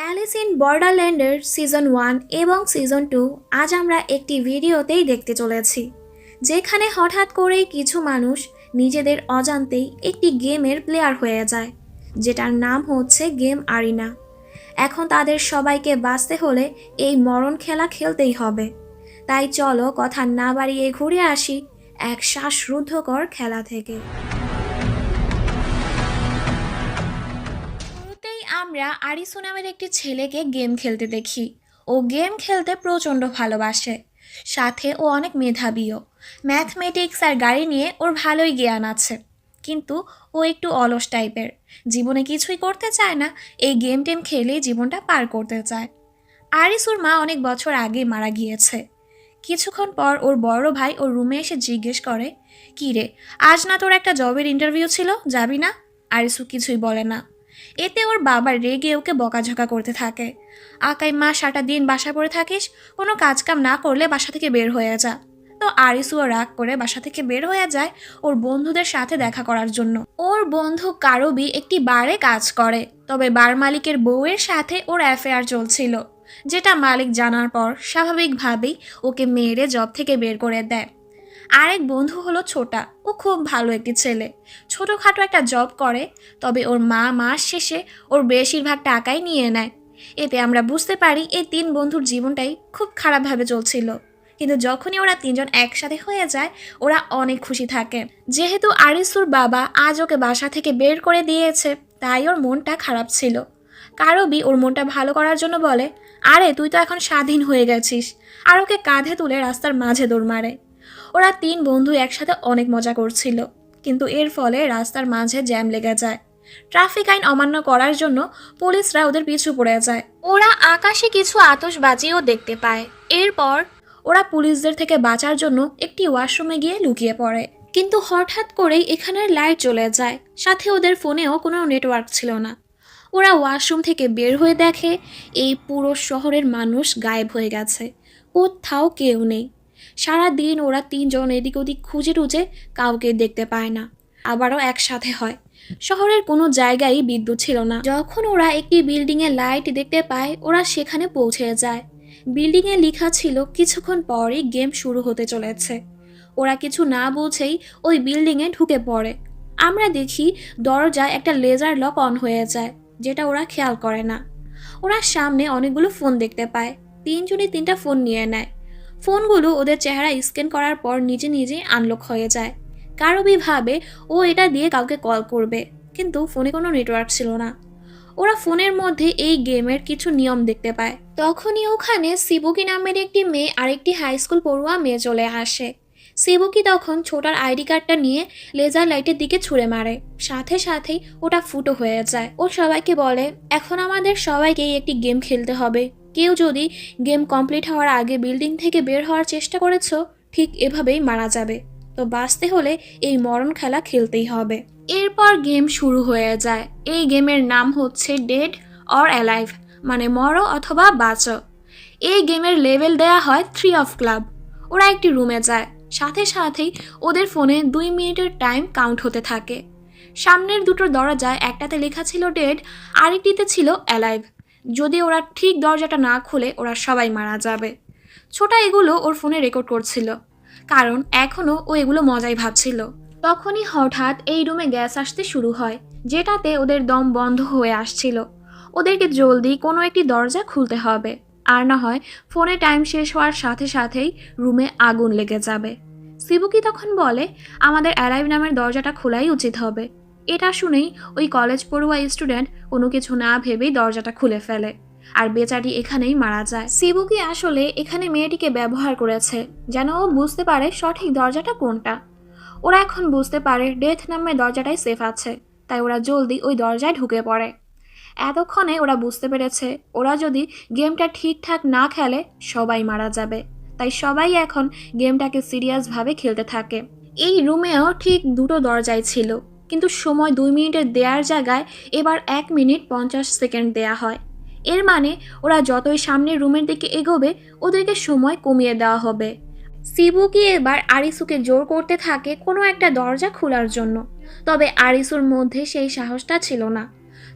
Alice in বর্ডারল্যান্ডের season 1 এবং season 2 আজ আমরা একটি ভিডিওতেই দেখতে চলেছি, যেখানে হঠাৎ করেই কিছু মানুষ নিজেদের অজান্তেই একটি গেমের প্লেয়ার হয়ে যায়, যেটার নাম হচ্ছে গেম আরিনা। এখন তাদের সবাইকে বাঁচতে হলে এই মরণ খেলা খেলতেই হবে। তাই চলো কথা না বাড়িয়ে ঘুরে আসি এক শ্বাসরুদ্ধকর খেলা থেকে। শুরুতেই আমরা আরিসু নামের একটি ছেলেকে গেম খেলতে দেখি। ও গেম খেলতে প্রচণ্ড ভালোবাসে, সাথে ও অনেক মেধাবীও। ম্যাথমেটিক্স আর গাড়ি নিয়ে ওর ভালোই জ্ঞান আছে, কিন্তু ও একটু অলস টাইপের। জীবনে কিছুই করতে চায় না, এই গেম টেম খেলেই জীবনটা পার করতে চায়। আরিসুর মা অনেক বছর আগে মারা গিয়েছে। কিছুক্ষণ পর ওর বড় ভাই ওর রুমে এসে জিজ্ঞেস করে, কী রে, আজ না তোর একটা জবের ইন্টারভিউ ছিল, যাবি না? আরিসু কিছুই বলে না। এতে ওর বাবা রেগে ওকে বকাঝকা করতে থাকে। আকাই মা সারাটা দিন বাসায় পড়ে থাকিস, কোনো কাজকাম না করলে বাসা থেকে বের হয়ে যা। তো আরিসুও রাগ করে বাসা থেকে বের হয়ে যায় ওর বন্ধুদের সাথে দেখা করার জন্য। ওর বন্ধু কারবি একটি বারে কাজ করে, তবে বার মালিকের বউয়ের সাথে ওর অ্যাফেয়ার চলছিল, যেটা মালিক জানার পর স্বাভাবিকভাবেই ওকে মেরে জব থেকে বের করে দেয়। আরেক বন্ধু হলো ছোটা। ও খুব ভালো একটি ছেলে, ছোটোখাটো একটা জব করে, তবে ওর মা মাস শেষে ওর বেশিরভাগ টাকাই নিয়ে নেয়। এতে আমরা বুঝতে পারি এই তিন বন্ধুর জীবনটাই খুব খারাপভাবে চলছিল, কিন্তু যখনই ওরা তিনজন একসাথে হয়ে যায় ওরা অনেক খুশি থাকে। যেহেতু আরিসুর বাবা আজ ওকে বাসা থেকে বের করে দিয়েছে, তাই ওর মনটা খারাপ ছিল। কারবি ওর মনটা ভালো করার জন্য বলে, আরে তুই তো এখন স্বাধীন হয়ে গেছিস, আর ওকে কাঁধে তুলে রাস্তার মাঝে দৌড় মারে। ওরা তিন বন্ধু একসাথে অনেক মজা করছিল, কিন্তু এর ফলে রাস্তার মাঝে জ্যাম লেগে যায়। ট্রাফিক আইন অমান্য করার জন্য পুলিশরা ওদের পিছু পড়ে যায়। ওরা আকাশে কিছু আতশবাজিও দেখতে পায়। এরপর ওরা পুলিশদের থেকে বাঁচার জন্য একটি ওয়াশরুমে গিয়ে লুকিয়ে পড়ে, কিন্তু হঠাৎ করেই এখানের লাইট চলে যায়, সাথে ওদের ফোনেও কোনো নেটওয়ার্ক ছিল না। ওরা ওয়াশরুম থেকে বের হয়ে দেখে এই পুরো শহরের মানুষ গায়েব হয়ে গেছে, কোথাও কেউ নেই। সারাদিন ওরা তিনজন এদিক ওদিক খুঁজে টুজে কাউকে দেখতে পায় না। আবারও একসাথে হয়। শহরের কোনো জায়গায় বিদ্যুৎ ছিল না। যখন ওরা একটি বিল্ডিংয়ে লাইট দেখতে পায় ওরা সেখানে পৌঁছে যায়। বিল্ডিংয়ে লেখা ছিল কিছুক্ষণ পরই গেম শুরু হতে চলেছে। ওরা কিছু না বুঝেই ওই বিল্ডিংয়ে ঢুকে পড়ে। আমরা দেখি দরজায় একটা লেজার লক অন হয়ে যায়, যেটা ওরা খেয়াল করে না। ওরা সামনে অনেকগুলো ফোন দেখতে পায়। তিনজনই তিনটা ফোন নিয়ে নেয়। ফোনগুলো ওদের চেহারা স্ক্যান করার পর নিজে নিজেই আনলক হয়ে যায়। কারবি ভাবে ও এটা দিয়ে কাউকে কল করবে, কিন্তু ফোনে কোনো নেটওয়ার্ক ছিল না। ওরা ফোনের মধ্যে এই গেমের কিছু নিয়ম দেখতে পায়। তখনই ওখানে সিবুকি নামের একটি মেয়ে আর একটি হাই স্কুল পড়ুয়া মেয়ে চলে আসে। সিবুকি তখন ছোটার আইডি কার্ডটা নিয়ে লেজার লাইটের দিকে ছুঁড়ে মারে, সাথে সাথেই ওটা ফুটো হয়ে যায়। ও সবাইকে বলে, এখন আমাদের সবাইকেই একটি গেম খেলতে হবে। কেউ যদি গেম কমপ্লিট হওয়ার আগে বিল্ডিং থেকে বের হওয়ার চেষ্টা করেছো, ঠিক এভাবেই মারা যাবে। তো বাঁচতে হলে এই মরণ খেলা খেলতেই হবে। এরপর গেম শুরু হয়ে যায়। এই গেমের নাম হচ্ছে ডেড অর অ্যালাইভ, মানে মরো অথবা বাঁচো। এই গেমের লেভেল দেয়া হয় 3 অফ ক্লাব। ওরা একটি রুমে যায়, সাথে সাথেই ওদের ফোনে 2 মিনিটের টাইম কাউন্ট হতে থাকে। সামনের দুটো দরজায় একটাতে লেখা ছিল ডেড, আরেকটিতে ছিল অ্যালাইভ। যদি ওরা ঠিক দরজাটা না খুলে ওরা সবাই মারা যাবে। ছোটা এগুলো ওর ফোনে রেকর্ড করছিল, কারণ এখনও ও এগুলো মজাই ভাবছিল। তখনই হঠাৎ এই রুমে গ্যাস আসতে শুরু হয়, যেটাতে ওদের দম বন্ধ হয়ে আসছিল। ওদেরকে জলদি কোনো একটি দরজা খুলতে হবে, আর না হয় ফোনে টাইম শেষ হওয়ার সাথে সাথেই রুমে আগুন লেগে যাবে। সিবুকি তখন বলে, আমাদের অ্যালাইভ নামের দরজাটা খোলাই উচিত হবে। এটা শুনেই ওই কলেজ পড়ুয়া স্টুডেন্ট কোনো কিছু না ভেবেই দরজাটা খুলে ফেলে, আর বেচারি এখানেই মারা যায়। সিবুকি আসলে এখানে মেয়েটিকে ব্যবহার করেছে যেন ও বুঝতে পারে সঠিক দরজাটা কোনটা। ওরা এখন বুঝতে পারে ডেথ নামের দরজাটাই সেফ আছে, তাই ওরা জলদি ওই দরজায় ঢুকে পড়ে। এতক্ষণে ওরা বুঝতে পেরেছে ওরা যদি গেমটা ঠিকঠাক না খেলে সবাই মারা যাবে, তাই সবাই এখন গেমটাকে সিরিয়াসভাবে খেলতে থাকে। এই রুমেও ঠিক দুটো দরজাই ছিল, কিন্তু সময় 2 মিনিটের দেওয়ার জায়গায় এবার 1 মিনিট 50 সেকেন্ড দেয়া হয়। এর মানে ওরা যতই সামনের রুমের দিকে এগোবে ওদেরকে সময় কমিয়ে দেওয়া হবে। সিবুকি এবার আরিসুকে জোর করতে থাকে কোনো একটা দরজা খোলার জন্য, তবে আরিসুর মধ্যে সেই সাহসটা ছিল না।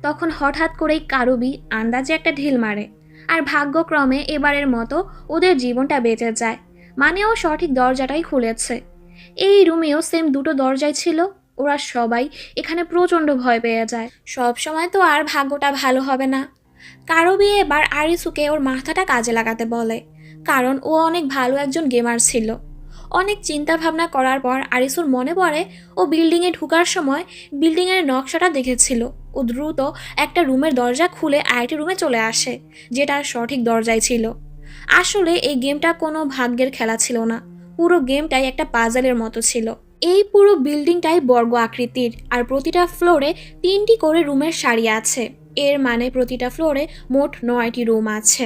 তখন হঠাৎ করেই কারুবি আন্দাজে একটা ঢিল মারে, আর ভাগ্যক্রমে এবারের মতো ওদের জীবনটা বেঁচে যায়। মানে ও সঠিক দরজাটাই খুলেছে। এই রুমেও সেম দুটো দরজাই ছিল। ওরা সবাই এখানে প্রচণ্ড ভয় পেয়ে যায়। সব সময় তো আর ভাগ্যটা ভালো হবে না। কারুবি এবার আরিসুকে ওর মাথাটা কাজে লাগাতে বলে, কারণ ও অনেক ভালো একজন গেমার ছিল। অনেক চিন্তা ভাবনা করার পর আরিসুর মনে পড়ে ও বিল্ডিংয়ে ঢোকার সময় বিল্ডিংয়ের নকশাটা দেখেছিল। ও দ্রুত একটা রুমের দরজা খুলে আরেকটি রুমে চলে আসে, যেটা সঠিক দরজায় ছিল। আসলে এই গেমটা কোনো ভাগ্যের খেলা ছিল না, পুরো গেমটাই একটা পাজলের মতো ছিল। এই পুরো বিল্ডিংটাই বর্গ আকৃতির, আর প্রতিটা ফ্লোরে 3টি করে রুমের সারি আছে। এর মানে প্রতিটা ফ্লোরে মোট 9টি রুম আছে।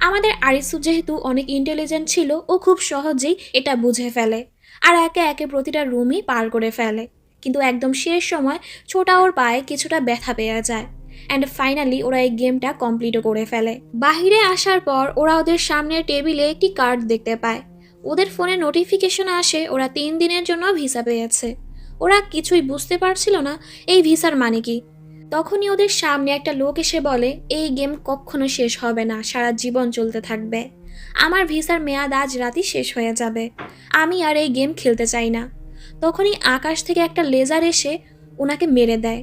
আমাদের আরিসু যেহেতু অনেক ইন্টেলিজেন্ট ছিল, ও খুব সহজেই এটা বুঝে ফেলে আর একে একে প্রতিটা রুমই পার করে ফেলে। কিন্তু একদম শেষ সময় ছোটা ওর পায়ে কিছুটা ব্যথা পেয়ে যায়। অ্যান্ড ফাইনালি ওরা এই গেমটা কমপ্লিটও করে ফেলে। বাহিরে আসার পর ওরা ওদের সামনের টেবিলে একটি কার্ড দেখতে পায়। ওদের ফোনে নোটিফিকেশন আসে ওরা 3 দিনের জন্য ভিসা পেয়েছে। ওরা কিছুই বুঝতে পারছিল না এই ভিসার মানে কি। তখনই ওদের সামনে একটা লোক এসে বলে, এই গেম কখনো শেষ হবে না, সারা জীবন চলতে থাকবে। আমার ভিসার মেয়াদ আজ রাতেই শেষ হয়ে যাবে। আমি আর এই গেম খেলতে চাই না। তখনই আকাশ থেকে একটা লেজার এসে ওনাকে মেরে দেয়।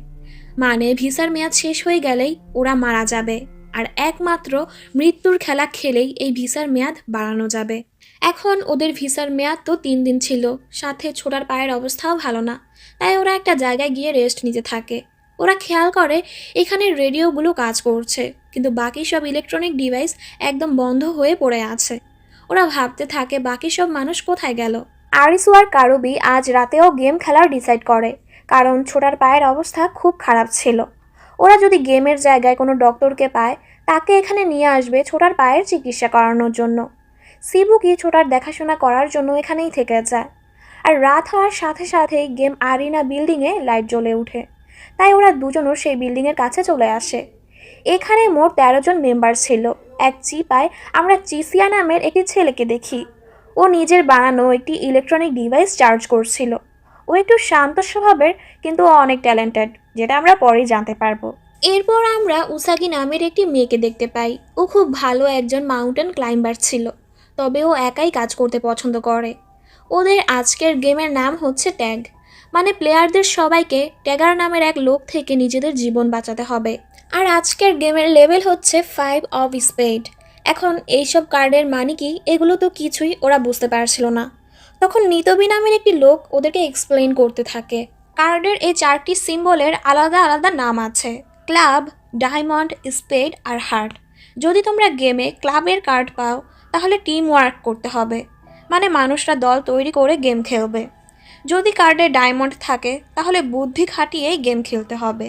মানে ভিসার মেয়াদ শেষ হয়ে গেলেই ওরা মারা যাবে, আর একমাত্র মৃত্যুর খেলা খেলেই এই ভিসার মেয়াদ বাড়ানো যাবে। এখন ওদের ভিসার মেয়াদ তো 3 দিন ছিল, সাথে ছোটার পায়ের অবস্থাও ভালো না। তাই ওরা একটা জায়গায় গিয়ে রেস্ট নিতে থাকে। ওরা খেয়াল করে এখানে রেডিওগুলো কাজ করছে, কিন্তু বাকি সব ইলেকট্রনিক ডিভাইস একদম বন্ধ হয়ে পড়ে আছে। ওরা ভাবতে থাকে বাকি সব মানুষ কোথায় গেল। আরিসু আর কারুবি আজ রাতেও গেম খেলার ডিসাইড করে, কারণ ছোটার পায়ের অবস্থা খুব খারাপ ছিল। ওরা যদি গেমের জায়গায় কোনো ডক্টরকে পায়, তাকে এখানে নিয়ে আসবে ছোটার পায়ের চিকিৎসা করানোর জন্য। সিবুকি ছোটার দেখাশোনা করার জন্য এখানেই থেকে যায়। আর রাত হওয়ার সাথে সাথেই গেম আরিনা বিল্ডিংয়ে লাইট জ্বলে ওঠে। তাই ওরা দুজনও সেই বিল্ডিংয়ের কাছে চলে আসে। এখানে মোট 13 জন মেম্বার ছিল। এক চিপায় আমরা চিসিয়া নামের একটি ছেলেকে দেখি। ও নিজের বানানো একটি ইলেকট্রনিক ডিভাইস চার্জ করছিল। ও একটু শান্ত স্বভাবের, কিন্তু ও অনেক ট্যালেন্টেড, যেটা আমরা পরেই জানতে পারবো। এরপর আমরা উসাগি নামের একটি মেয়েকে দেখতে পাই। ও খুব ভালো একজন মাউন্টেন ক্লাইম্বার ছিল, তবে ও একাই কাজ করতে পছন্দ করে। ওদের আজকের গেমের নাম হচ্ছে ট্যাগ, মানে প্লেয়ারদের সবাইকে ট্যাগার নামের এক লোক থেকে নিজেদের জীবন বাঁচাতে হবে। আর আজকের গেমের লেভেল হচ্ছে 5 অফ স্পেড। এখন এইসব কার্ডের মানে কি, এগুলো তো কিছুই ওরা বুঝতে পারছিল না। তখন নিতবি নামের একটি লোক ওদেরকে এক্সপ্লেইন করতে থাকে। কার্ডের এই 4টি সিম্বলের আলাদা আলাদা নাম আছে: ক্লাব, ডায়মন্ড, স্পেড আর হার্ট। যদি তোমরা গেমে ক্লাবের কার্ড পাও, তাহলে টিম ওয়ার্ক করতে হবে, মানে মানুষরা দল তৈরি করে গেম খেলবে। যদি কার্ডে ডায়মন্ড থাকে, তাহলে বুদ্ধি খাটিয়েই গেম খেলতে হবে।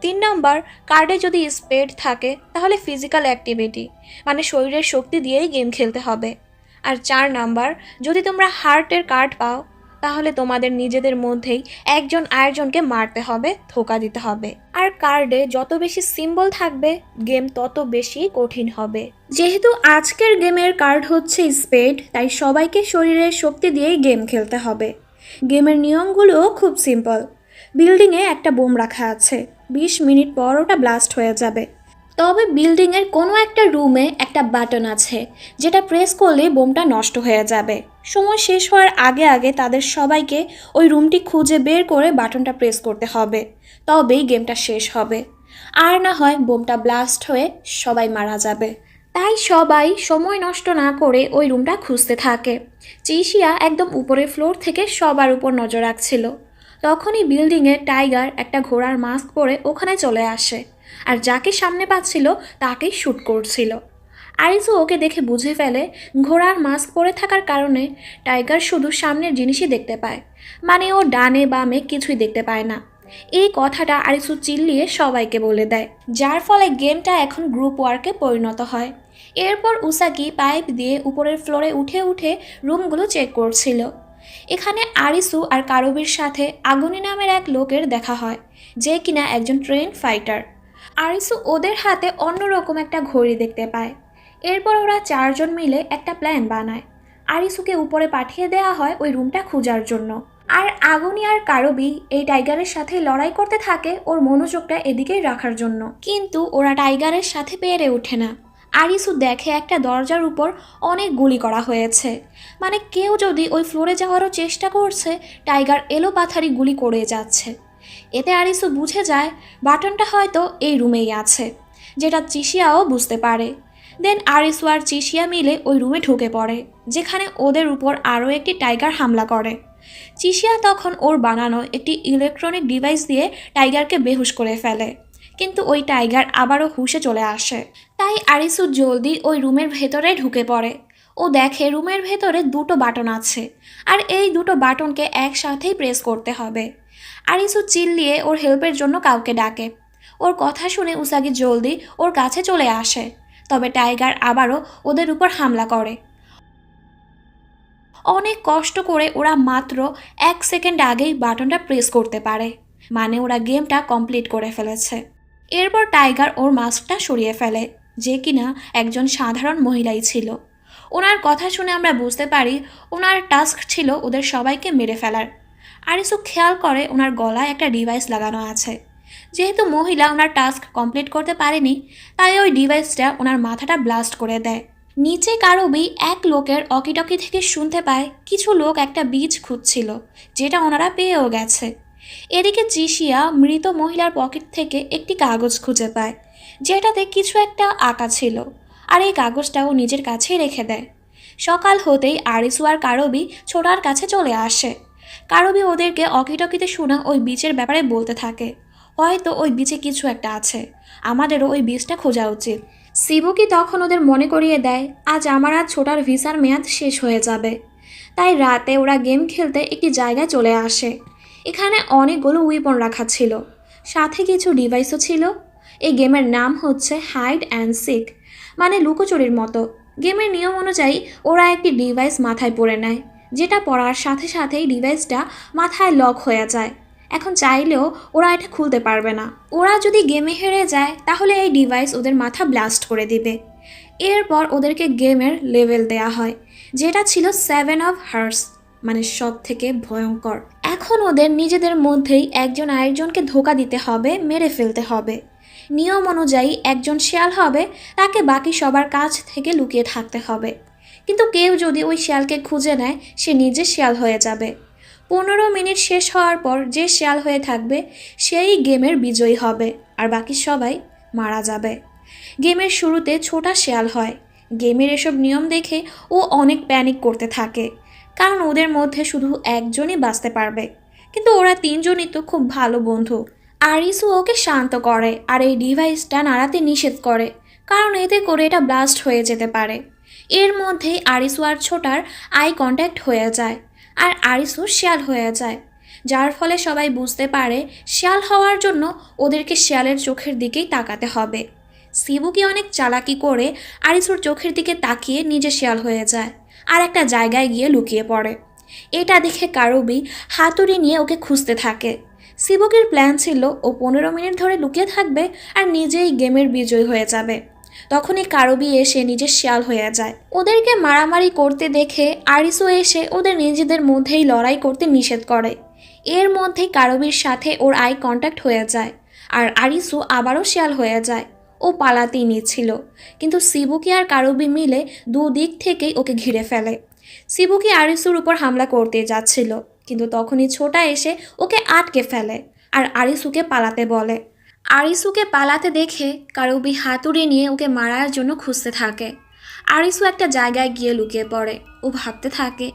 3 নম্বর, কার্ডে যদি স্পেড থাকে, তাহলে ফিজিক্যাল অ্যাক্টিভিটি, মানে শরীরের শক্তি দিয়েই গেম খেলতে হবে। আর 4 নাম্বার, যদি তোমরা হার্টের কার্ড পাও, তাহলে তোমাদের নিজেদের মধ্যেই একজন আরেকজনকে মারতে হবে, ধোঁকা দিতে হবে। আর কার্ডে যত বেশি সিম্বল থাকবে, গেম তত বেশি কঠিন হবে। যেহেতু আজকের গেমের কার্ড হচ্ছে স্পেড, তাই সবাইকে শরীরের শক্তি দিয়েই গেম খেলতে হবে। গেমের নিয়মগুলোও খুব সিম্পল। বিল্ডিংয়ে একটা বোম রাখা আছে, 20 মিনিট পর ওটা ব্লাস্ট হয়ে যাবে। তবে বিল্ডিংয়ের কোনো একটা রুমে একটা বাটন আছে, যেটা প্রেস করলে বোমটা নষ্ট হয়ে যাবে। সময় শেষ হওয়ার আগে আগে তাদের সবাইকে ওই রুমটি খুঁজে বের করে বাটনটা প্রেস করতে হবে, তবেই গেমটা শেষ হবে। আর না হয় বোমটা ব্লাস্ট হয়ে সবাই মারা যাবে। তাই সবাই সময় নষ্ট না করে ওই রুমটা খুঁজতে থাকে। চিশিয়া একদম উপরের ফ্লোর থেকে সবার উপর নজর রাখছিল। তখনই বিল্ডিংয়ে টাইগার একটা ঘোড়ার মাস্ক পরে ওখানে চলে আসে, আর যাকে সামনে পাচ্ছিল তাকেই শ্যুট করছিল। আরিসু ওকে দেখে বুঝে ফেলে ঘোড়ার মাস্ক পরে থাকার কারণে টাইগার শুধু সামনের জিনিসই দেখতে পায়, মানে ও ডানে বামে কিছুই দেখতে পায় না। এই কথাটা আরিসু চিল্লিয়ে সবাইকে বলে দেয়, যার ফলে গেমটা এখন গ্রুপ ওয়ার্কে পরিণত হয়। এরপর উসাকি পাইপ দিয়ে উপরের ফ্লোরে উঠে উঠে রুমগুলো চেক করছিল। এখানে আরিসু আর কারুবির সাথে আগুনি নামের এক লোকের দেখা হয়, যে কিনা একজন ট্রেন ফাইটার। আরিসু ওদের হাতে অন্যরকম একটা ঘড়ি দেখতে পায়। এরপর ওরা 4 জন মিলে একটা প্ল্যান বানায়। আরিসুকে উপরে পাঠিয়ে দেওয়া হয় ওই রুমটা খোঁজার জন্য, আর আগুনি আর কারবি এই টাইগারের সাথে লড়াই করতে থাকে ওর মনোযোগটা এদিকেই রাখার জন্য, কিন্তু ওরা টাইগারের সাথে পেরে ওঠে না। আরিসু দেখে একটা দরজার উপর অনেক গুলি করা হয়েছে, মানে কেউ যদি ওই ফ্লোরে যাওয়ারও চেষ্টা করছে টাইগার এলোপাথারি গুলি করে যাচ্ছে। এতে আরিসু বুঝে যায় বাটনটা হয়তো এই রুমেই আছে, যেটা চিশিয়াও বুঝতে পারে। দেন আরিসু আর চিশিয়া মিলে ওই রুমে ঢুকে পড়ে, যেখানে ওদের উপর আরও একটি টাইগার হামলা করে। চিশিয়া তখন ওর বানানো একটি ইলেকট্রনিক ডিভাইস দিয়ে টাইগারকে বেহুশ করে ফেলে, কিন্তু ওই টাইগার আবারও হুঁশে চলে আসে। তাই আরিসু জলদি ওই রুমের ভেতরে ঢুকে পড়ে। ও দেখে রুমের ভেতরে দুটো বাটন আছে, আর এই দুটো বাটনকে একসাথেই প্রেস করতে হবে। আরিসু চিল্লিয়ে ওর হেল্পের জন্য কাউকে ডাকে। ওর কথা শুনে উসাগি জলদি ওর কাছে চলে আসে, তবে টাইগার আবারও ওদের উপর হামলা করে। অনেক কষ্ট করে ওরা মাত্র 1 সেকেন্ড আগেই বাটনটা প্রেস করতে পারে, মানে ওরা গেমটা কমপ্লিট করে ফেলেছে। এরপর টাইগার ওর মাস্কটা সরিয়ে ফেলে, যে কিনা একজন সাধারণ মহিলাই ছিল। ওনার কথা শুনে আমরা বুঝতে পারি ওনার টাস্ক ছিল ওদের সবাইকে মেরে ফেলার। আরিসু খেয়াল করে ওনার গলায় একটা ডিভাইস লাগানো আছে। যেহেতু মহিলা ওনার টাস্ক কমপ্লিট করতে পারেনি, তাই ওই ডিভাইসটা ওনার মাথাটা ব্লাস্ট করে দেয়। নিচে কারবি এক লোকের অকিটকি থেকে শুনতে পায় কিছু লোক একটা বীজ খুঁজছিল, যেটা ওনারা পেয়েও গেছে। এদিকে চিশিয়া মৃত মহিলার পকেট থেকে একটি কাগজ খুঁজে পায়, যেটাতে কিছু একটা আঁকা ছিল, আর এই কাগজটাও নিজের কাছেই রেখে দেয়। সকাল হতেই আরিসু আর কারবি ছোটার কাছে চলে আসে। কারবি ওদেরকে অকিটকিতে শোনা ওই বীজের ব্যাপারে বলতে থাকে, হয়তো ওই বীজে কিছু একটা আছে, আমাদেরও ওই বীজটা খোঁজা উচিত। শিবুকি তখন ওদের মনে করিয়ে দেয় আজ আমার আর ছোটার ভিসার মেয়াদ শেষ হয়ে যাবে। তাই রাতে ওরা গেম খেলতে একটি জায়গায় চলে আসে। এখানে অনেকগুলো উইপন রাখা ছিল, সাথে কিছু ডিভাইসও ছিল। এই গেমের নাম হচ্ছে হাইড অ্যান্ড সিক, মানে লুকোচুরির মতো। গেমের নিয়ম অনুযায়ী ওরা একটি ডিভাইস মাথায় পরে নেয়, যেটা পরার সাথে সাথেই ডিভাইসটা মাথায় লক হয়ে যায়। এখন চাইলেও ওরা এটা খুলতে পারবে না। ওরা যদি গেমে হেরে যায় তাহলে এই ডিভাইস ওদের মাথা ব্লাস্ট করে দিবে। এরপর ওদেরকে গেমের লেভেল দেয়া হয়, যেটা ছিল 7 অফ হার্স, মানে সব থেকে ভয়ঙ্কর। এখন ওদের নিজেদের মধ্যেই একজন আরেকজনকে ধোঁকা দিতে হবে, মেরে ফেলতে হবে। নিয়ম অনুযায়ী একজন শিয়াল হবে, তাকে বাকি সবার কাছ থেকে লুকিয়ে থাকতে হবে। কিন্তু কেউ যদি ওই শিয়ালকে খুঁজে নেয় সে নিজে শিয়াল হয়ে যাবে। 15 মিনিট শেষ হওয়ার পর যে শিয়াল হয়ে থাকবে সেই গেমের বিজয়ী হবে, আর বাকি সবাই মারা যাবে। গেমের শুরুতে ছোটা শিয়াল হয়। গেমের এসব নিয়ম দেখে ও অনেক প্যানিক করতে থাকে, কারণ ওদের মধ্যে শুধু একজনই বাঁচতে পারবে। কিন্তু ওরা তিনজনই তো খুব ভালো বন্ধু। আরিসু ওকে শান্ত করে আর এই ডিভাইসটা নাড়াতে নিষেধ করে, কারণ এতে করে এটা ব্লাস্ট হয়ে যেতে পারে। এর মধ্যেই আরিসু আর ছোটার আই কন্ট্যাক্ট হয়ে যায়, আর আরিসু শিয়াল হয়ে যায়, যার ফলে সবাই বুঝতে পারে শিয়াল হওয়ার জন্য ওদেরকে শিয়ালের চোখের দিকেই তাকাতে হবে। শিবুকি অনেক চালাকি করে আরিসুর চোখের দিকে তাকিয়ে নিজে শিয়াল হয়ে যায় আর একটা জায়গায় গিয়ে লুকিয়ে পড়ে। এটা দেখে কারবি হাতুড়ি নিয়ে ওকে খুঁজতে থাকে। শিবুকির প্ল্যান ছিল ও 15 মিনিট ধরে লুকিয়ে থাকবে আর নিজেই গেমের বিজয়ী হয়ে যাবে। তখনই কারবি এসে নিজের শিয়াল হয়ে যায়। ওদেরকে মারামারি করতে দেখে আরিসু এসে ওদের নিজেদের মধ্যেই লড়াই করতে নিষেধ করে। এর মধ্যেই কারবির সাথে ওর আই কন্ট্যাক্ট হয়ে যায়, আর আরিসু আবারও শিয়াল হয়ে যায়। ও পালাতেই নিচ্ছিল, কিন্তু শিবুকি আর কারবি মিলে দুদিক থেকেই ওকে ঘিরে ফেলে। শিবুকি আরিসুর উপর হামলা করতে যাচ্ছিল, কিন্তু তখনই ছোটা এসে ওকে আটকে ফেলে আর আরিসুকে পালাতে বলে। আরিসুকে পালাতে দেখে কারবি হাতুড়ি নিয়ে ওকে মারার জন্য খুঁজতে থাকে। আরিসু একটা জায়গায় গিয়ে লুকিয়ে পড়ে। ও ভাবতে থাকে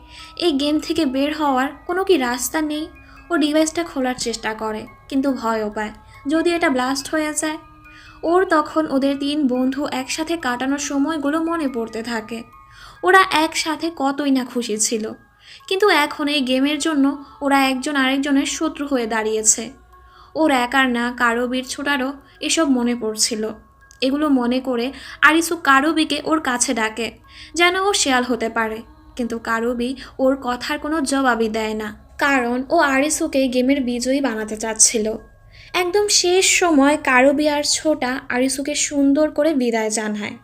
এই গেম থেকে বের হওয়ার কোনো কি রাস্তা নেই। ও ডিভাইসটা খোলার চেষ্টা করে, কিন্তু ভয়ও পায় যদি এটা ব্লাস্ট হয়ে যায়। ওর তখন ওদের 3 বন্ধু একসাথে কাটানোর সময়গুলো মনে পড়তে থাকে। ওরা একসাথে কতই না খুশি ছিল, কিন্তু এখন এই গেমের জন্য ওরা একজন আরেকজনের শত্রু হয়ে দাঁড়িয়েছে। ওর একার না, কারবির ছোটারও এসব মনে পড়ছিল। এগুলো মনে করে আরিসু কারবিকে ওর কাছে ডাকে, যেন ও শেয়াল হতে পারে। কিন্তু কারবি ওর কথার কোনো জবাবই দেয় না, কারণ ও আরিসুকে গেমের বিজয়ী বানাতে চাচ্ছিল। একদম শেষ সময় কারবি আর ছোটা আরিসুকে সুন্দর করে বিদায় জানায়।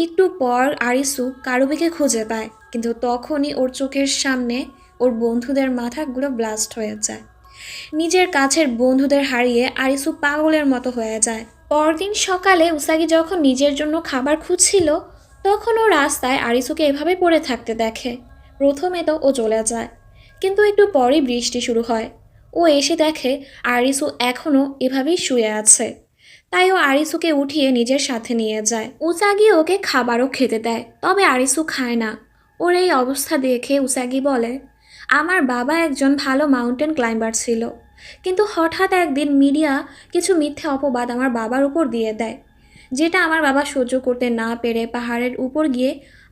একটু পর আরিসু কারবিকে খুঁজে পায়, কিন্তু তখনই ওর চোখের সামনে ওর বন্ধুদের মাথাগুলো ব্লাস্ট হয়ে যায়। নিজের কাছের বন্ধুদের হারিয়ে আরিসু পাগলের মতো হয়ে যায়। পরদিন সকালে উসাগি যখন নিজের জন্য খাবার খুঁজছিল, তখন ও রাস্তায় আরিসুকে এভাবে পড়ে থাকতে দেখে। প্রথমে তো ও চলে যায়, কিন্তু একটু পরেই বৃষ্টি শুরু হয়। ও এসে দেখে আরিসু এখনও এভাবেই শুয়ে আছে। তাই ও আরিসুকে উঠিয়ে নিজের সাথে নিয়ে যায়। উসাগি ওকে খাবারও খেতে দেয়, তবে আরিসু খায় না। ওর এই অবস্থা দেখে উসাগি বলে, আমার বাবা একজন ভালো মাউন্টেন ক্লাইম্বার ছিল, কিন্তু হঠাৎ একদিন মিডিয়া কিছু মিথ্যে অপবাদ আমার বাবার উপর দিয়ে দেয়, যেটা আমার বাবা সহ্য করতে না পেরে পাহাড়ের উপর গিয়ে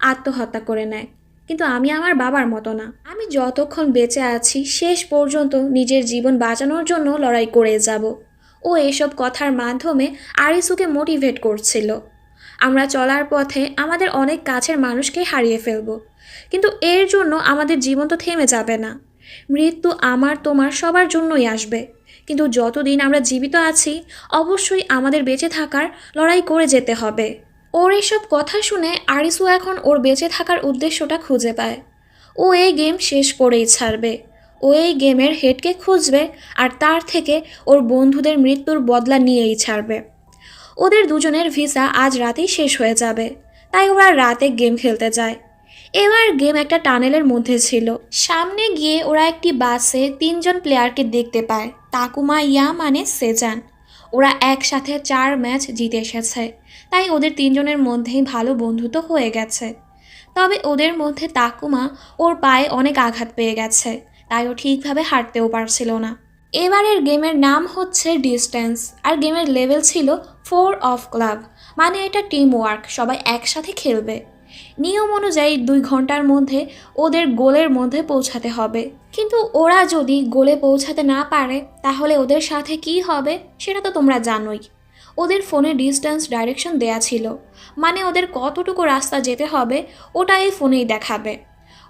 আত্মহত্যা করে নেয়। কিন্তু আমি আমার বাবার মতো না। আমি যতক্ষণ বেঁচে আছি শেষ পর্যন্ত নিজের জীবন বাঁচানোর জন্য লড়াই করে যাব। ও এসব কথার মাধ্যমে আরিসুকে মোটিভেট করছিল। আমরা চলার পথে আমাদের অনেক কাছের মানুষকে হারিয়ে ফেলব, কিন্তু এর জন্য আমাদের জীবন তো থেমে যাবে না। মৃত্যু আমার তোমার সবার জন্যই আসবে, কিন্তু যতদিন আমরা জীবিত আছি অবশ্যই আমাদের বেঁচে থাকার লড়াই করে যেতে হবে। ওর এসব কথা শুনে আরিসু এখন ওর বেঁচে থাকার উদ্দেশ্যটা খুঁজে পায়। ও এই গেম শেষ করেই ছাড়বে। ও এই গেমের হেডকে খুঁজবে আর তার থেকে ওর বন্ধুদের মৃত্যুর বদলা নিয়েই ছাড়বে। ওদের দুজনের ভিসা আজ রাতেই শেষ হয়ে যাবে, তাই ওরা রাতে গেম খেলতে যায়। এবার গেম একটা টানেলের মধ্যে ছিল। সামনে গিয়ে ওরা একটি বাসে 3জন প্লেয়ারকে দেখতে পায়, তাকুমা, ইয়া মানে সেজান। ওরা একসাথে 4 ম্যাচ জিতে এসেছে, তাই ওদের 3জনের মধ্যেই ভালো বন্ধুত্ব হয়ে গেছে। তবে ওদের মধ্যে তাকুমা ওর পায়ে অনেক আঘাত পেয়ে গেছে, তাই ও ঠিকভাবে হাঁটতেও পারছিল না। এবারের গেমের নাম হচ্ছে ডিস্টেন্স, আর গেমের লেভেল ছিল 4 অফ ক্লাব, মানে এটা টিম ওয়ার্ক, সবাই একসাথে খেলবে। নিয়ম অনুযায়ী 2 ঘন্টার মধ্যে ওদের গোলের মধ্যে পৌঁছাতে হবে, কিন্তু ওরা যদি গোলে পৌঁছাতে না পারে তাহলে ওদের সাথে কি হবে সেটা তো তোমরা জানোই। ওদের ফোনে ডিস্টেন্স ডাইরেকশন দেয়া ছিল, মানে ওদের কতটুকু রাস্তা যেতে হবে ওটা এই ফোনেই দেখাবে।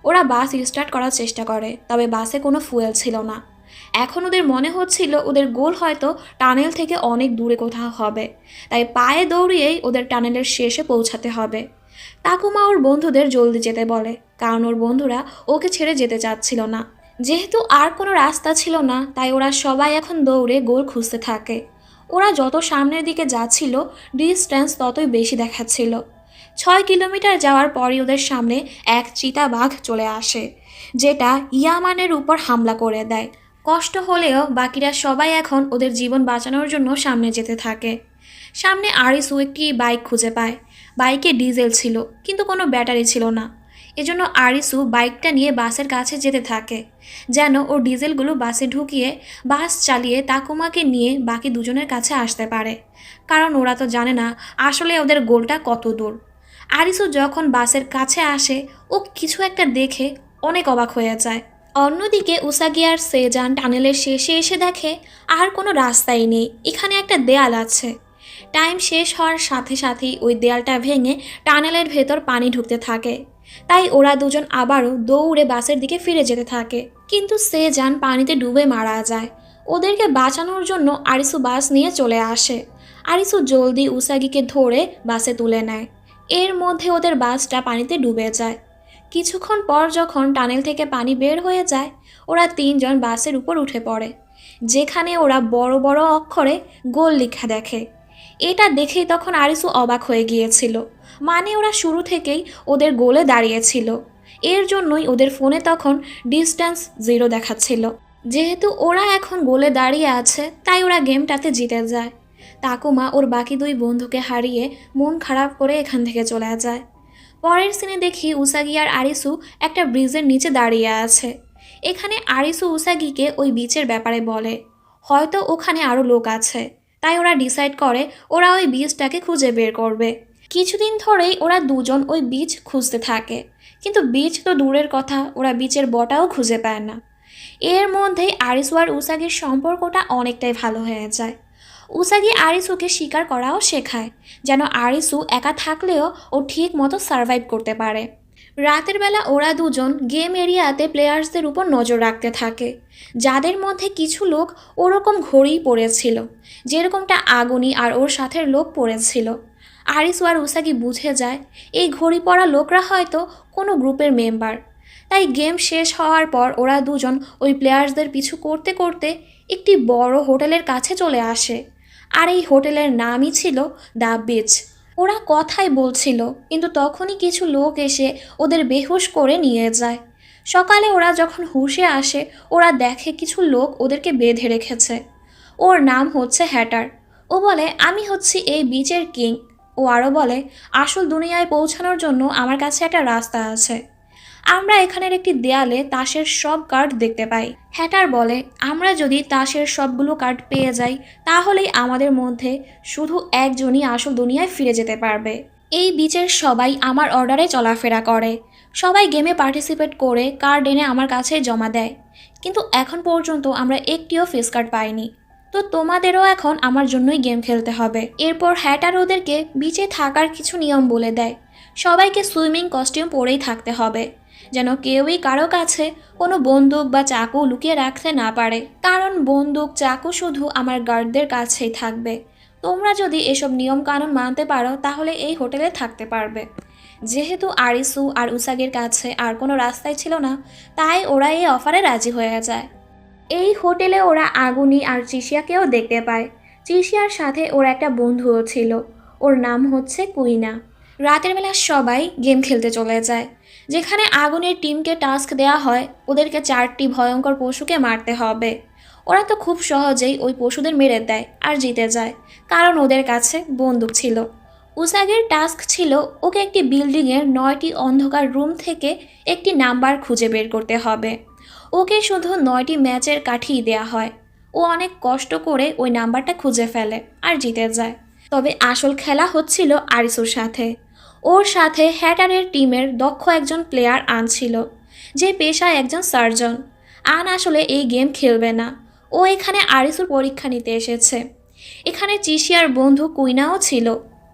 ওরা বাস স্টার্ট করার চেষ্টা করে, তবে বাসে কোনো ফুয়েল ছিল না। এখন ওদের মনে হচ্ছিল ওদের গোল হয়তো টানেল থেকে অনেক দূরে কোথাও হবে, তাই পায়ে দৌড়িয়েই ওদের টানেলের শেষে পৌঁছাতে হবে। তাকুমা ওর বন্ধুদের জলদি যেতে বলে, কারণ ওর বন্ধুরা ওকে ছেড়ে যেতে চাচ্ছিল না। যেহেতু আর কোনো রাস্তা ছিল না, তাই ওরা সবাই এখন দৌড়ে গোল খুঁজতে থাকে। ওরা যত সামনের দিকে যাচ্ছিল ডিস্টেন্স ততই বেশি দেখাচ্ছিল। 6 কিলোমিটার যাওয়ার পরই ওদের সামনে এক চিতাবাঘ চলে আসে, যেটা ইয়ামানের উপর হামলা করে দেয়। কষ্ট হলেও বাকিরা সবাই এখন ওদের জীবন বাঁচানোর জন্য সামনে যেতে থাকে। সামনে আরিসু একটি বাইক খুঁজে পায়। বাইকে ডিজেল ছিল, কিন্তু কোনো ব্যাটারি ছিল না। এজন্য আরিসু বাইকটা নিয়ে বাসের কাছে যেতে থাকে, যেন ও ডিজেলগুলো বাসে ঢুকিয়ে বাস চালিয়ে তাকুমাকে নিয়ে বাকি দুজনের কাছে আসতে পারে, কারণ ওরা তো জানে না আসলে ওদের গোলটা কত দূর। আরিসু যখন বাসের কাছে আসে ও কিছু একটা দেখে অনেক অবাক হয়ে যায়। অন্যদিকে উসাগি আর সেজান টানেলের শেষে এসে দেখে আর কোনো রাস্তাই নেই, এখানে একটা দেয়াল আছে। টাইম শেষ হওয়ার সাথে সাথেই ওই দেয়ালটা ভেঙে টানেলের ভেতর পানি ঢুকতে থাকে, তাই ওরা দুজন আবারও দৌড়ে বাসের দিকে ফিরে যেতে থাকে। কিন্তু সেজান পানিতে ডুবে মারা যায়। ওদেরকে বাঁচানোর জন্য আরিসু বাস নিয়ে চলে আসে। আরিসু জলদি উসাগিকে ধরে বাসে তুলে নেয়। এর মধ্যে ওদের বাসটা পানিতে ডুবে যায়। কিছুক্ষণ পর যখন টানেল থেকে পানি বের হয়ে যায়, ওরা 3জন বাসের উপর উঠে পড়ে, যেখানে ওরা বড় বড় অক্ষরে গোল লেখা দেখে। এটা দেখেই তখন আরিসু অবাক হয়ে গিয়েছিল, মানে ওরা শুরু থেকেই ওদের গোলে দাঁড়িয়েছিল। এর জন্যই ওদের ফোনে তখন ডিস্টেন্স 0 দেখাচ্ছিল। যেহেতু ওরা এখন গোলে দাঁড়িয়ে আছে, তাই ওরা গেমটাতে জিতে যায়। তাকুমা ওর বাকি 2 বন্ধুকে হারিয়ে মন খারাপ করে এখান থেকে চলে যায়। পরের সিনে দেখি উসাগি আর আরিসু একটা ব্রিজের নিচে দাঁড়িয়ে আছে। এখানে আরিসু উসাগিকে ওই বিচের ব্যাপারে বলে, হয়তো ওখানে আরও লোক আছে, তাই ওরা ডিসাইড করে ওরা ওই বীজটাকে খুঁজে বের করবে। কিছুদিন ধরেই ওরা দুজন ওই বীজ খুঁজতে থাকে, কিন্তু বীজ তো দূরের কথা, ওরা বীজের বটাও খুঁজে পায় না। এর মধ্যেই আরিসু আর উসাগির সম্পর্কটা অনেকটাই ভালো হয়ে যায়। উসাগি আরিসুকে শিকার করাও শেখায়, যেন আরিসু একা থাকলেও ও ঠিক মতো সার্ভাইভ করতে পারে। রাতের বেলা ওরা দুজন গেম এরিয়াতে প্লেয়ার্সদের উপর নজর রাখতে থাকে, যাদের মধ্যে কিছু লোক ওরকম ঘড়িই পড়েছিল, যেরকমটা আগুনি আর ওর সাথে লোক পড়েছিল। আরিসু আর উসাগি বুঝে যায় এই ঘড়ি পড়া লোকরা হয়তো কোনো গ্রুপের মেম্বার, তাই গেম শেষ হওয়ার পর ওরা দুজন ওই প্লেয়ার্সদের পিছু করতে করতে একটি বড় হোটেলের কাছে চলে আসে। আর এই হোটেলের নামই ছিল দ্য বিচ। ওরা কথাই বলছিল, কিন্তু তখনই কিছু লোক এসে ওদের বেহুশ করে নিয়ে যায়। সকালে ওরা যখন হুঁশে আসে, ওরা দেখে কিছু লোক ওদেরকে বেঁধে রেখেছে। ওর নাম হচ্ছে হ্যাটার। ও বলে, আমি হচ্ছি এই বিচের কিং। ও আরও বলে, আসল দুনিয়ায় পৌঁছানোর জন্য আমার কাছে একটা রাস্তা আছে। আমরা এখানের একটি দেয়ালে তাসের সব কার্ড দেখতে পাই। হ্যাটার বলে, আমরা যদি তাসের সবগুলো কার্ড পেয়ে যাই, তাহলেই আমাদের মধ্যে শুধু একজনই আসল দুনিয়ায় ফিরে যেতে পারবে। এই বিচের সবাই আমার অর্ডারে চলাফেরা করে। সবাই গেমে পার্টিসিপেট করে কার্ড এনে আমার কাছে জমা দেয়। কিন্তু এখন পর্যন্ত আমরা একটিও ফেস কার্ড পাইনি। তো তোমাদেরও এখন আমার জন্যই গেম খেলতে হবে। এরপর হ্যাটার ওদেরকে বিচে থাকার কিছু নিয়ম বলে দেয়। সবাইকে সুইমিং কস্টিউম পরেই থাকতে হবে, যেন কেউই কারো কাছে কোনো বন্দুক বা চাকু লুকিয়ে রাখতে না পারে, কারণ বন্দুক চাকু শুধু আমার গার্ডদের কাছেই থাকবে। তোমরা যদি এসব নিয়ম কানুন মানতে পারো, তাহলে এই হোটেলে থাকতে পারবে। যেহেতু আরিসু আর উসাগের কাছে আর কোনো রাস্তাই ছিল না, তাই ওরা এই অফারে রাজি হয়ে যায়। এই হোটেলে ওরা আগুনি আর চিশিয়াকেও দেখতে পায়। চিশিয়ার সাথে ওর একটা বন্ধুও ছিল, ওর নাম হচ্ছে কুইনা। রাতের বেলা সবাই গেম খেলতে চলে যায়, যেখানে আগুনের টিমকে টাস্ক দেওয়া হয় ওদেরকে 4টি ভয়ঙ্কর পশুকে মারতে হবে। ওরা তো খুব সহজেই ওই পশুদের মেরে দেয় আর জিতে যায়, কারণ ওদের কাছে বন্দুক ছিল। উসাগের টাস্ক ছিল ওকে একটি বিল্ডিংয়ের 9টি অন্ধকার রুম থেকে একটি নাম্বার খুঁজে বের করতে হবে। ওকে শুধু 9টি ম্যাচের কাঠিই দেয়া হয়। ও অনেক কষ্ট করে ওই নাম্বারটা খুঁজে ফেলে আর জিতে যায়। তবে আসল খেলা হচ্ছিল আরিসুর সাথে। ওর সাথে হ্যাটারের টিমের দক্ষ একজন প্লেয়ার আন ছিল, যে পেশায় একজন সার্জন। আন আসলে এই গেম খেলবে না, ও এখানে আরিসুর পরীক্ষা নিতে এসেছে। এখানে চিশিয়ার বন্ধু কুইনাও ছিল।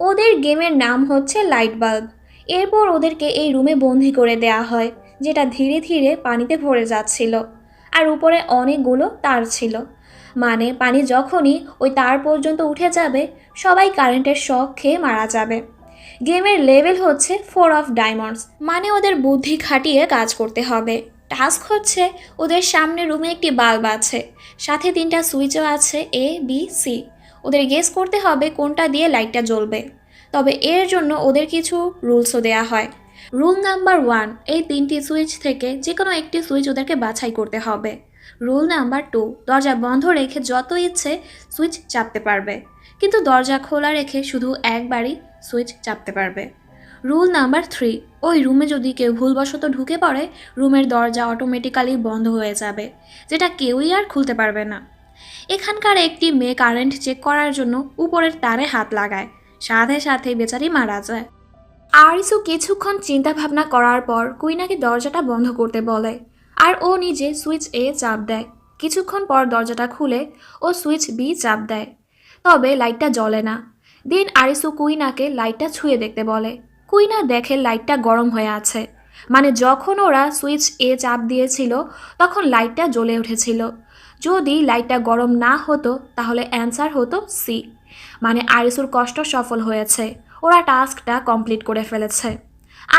ওদের গেমের নাম হচ্ছে লাইট বাল্ব। এরপর ওদেরকে এই রুমে বন্দি করে দেয়া হয়, যেটা ধীরে ধীরে পানিতে ভরে যাচ্ছিল। আর উপরে অনেকগুলো তার ছিল, মানে পানি যখনই ওই তার পর্যন্ত উঠে যাবে, সবাই কারেন্টের শক খেয়ে মারা যাবে। গেমের লেভেল হচ্ছে 4 অফ ডায়মন্ডস, মানে ওদের বুদ্ধি খাটিয়ে কাজ করতে হবে। টাস্ক হচ্ছে ওদের সামনে রুমে একটি বাল্ব আছে, সাথে 3টা সুইচও আছে, এ বি সি। ওদের গেস করতে হবে কোনটা দিয়ে লাইটটা জ্বলবে। তবে এর জন্য ওদের কিছু রুলসও দেয়া হয়। রুল নাম্বার 1, এই 3টি সুইচ থেকে যে কোনো একটি সুইচ ওদেরকে বাছাই করতে হবে। রুল নাম্বার 2, দরজা বন্ধ রেখে যত ইচ্ছে সুইচ চাপতে পারবে, কিন্তু দরজা খোলা রেখে শুধু একবারই সুইচ চাপতে পারবে। রুল নাম্বার 3, ওই রুমে যদি কেউ ভুলবশত ঢুকে পড়ে, রুমের দরজা অটোমেটিক্যালি বন্ধ হয়ে যাবে, যেটা কেউই আর খুলতে পারবে না। এখানকার একটি মেয়ে কারেন্ট চেক করার জন্য উপরের তারে হাত লাগায়, সাথে সাথে বেচারি মারা যায়। আরিসু কিছুক্ষণ চিন্তা ভাবনা করার পর কুইনাকে দরজাটা বন্ধ করতে বলে, আর ও নিজে সুইচ এ চাপ দেয়। কিছুক্ষণ পর দরজাটা খুলে ও সুইচ বি চাপ দেয়, তবে লাইটটা জ্বলে না। দেন আরিসু কুইনাকে লাইটটা ছুঁয়ে দেখতে বলে। কুইনা দেখে লাইটটা গরম হয়ে আছে, মানে যখন ওরা সুইচ এ চাপ দিয়েছিল তখন লাইটটা জ্বলে উঠেছিল। যদি লাইটটা গরম না হতো তাহলে অ্যান্সার হতো সি, মানে আরিসুর কষ্ট সফল হয়েছে, ওরা টাস্কটা কমপ্লিট করে ফেলেছে।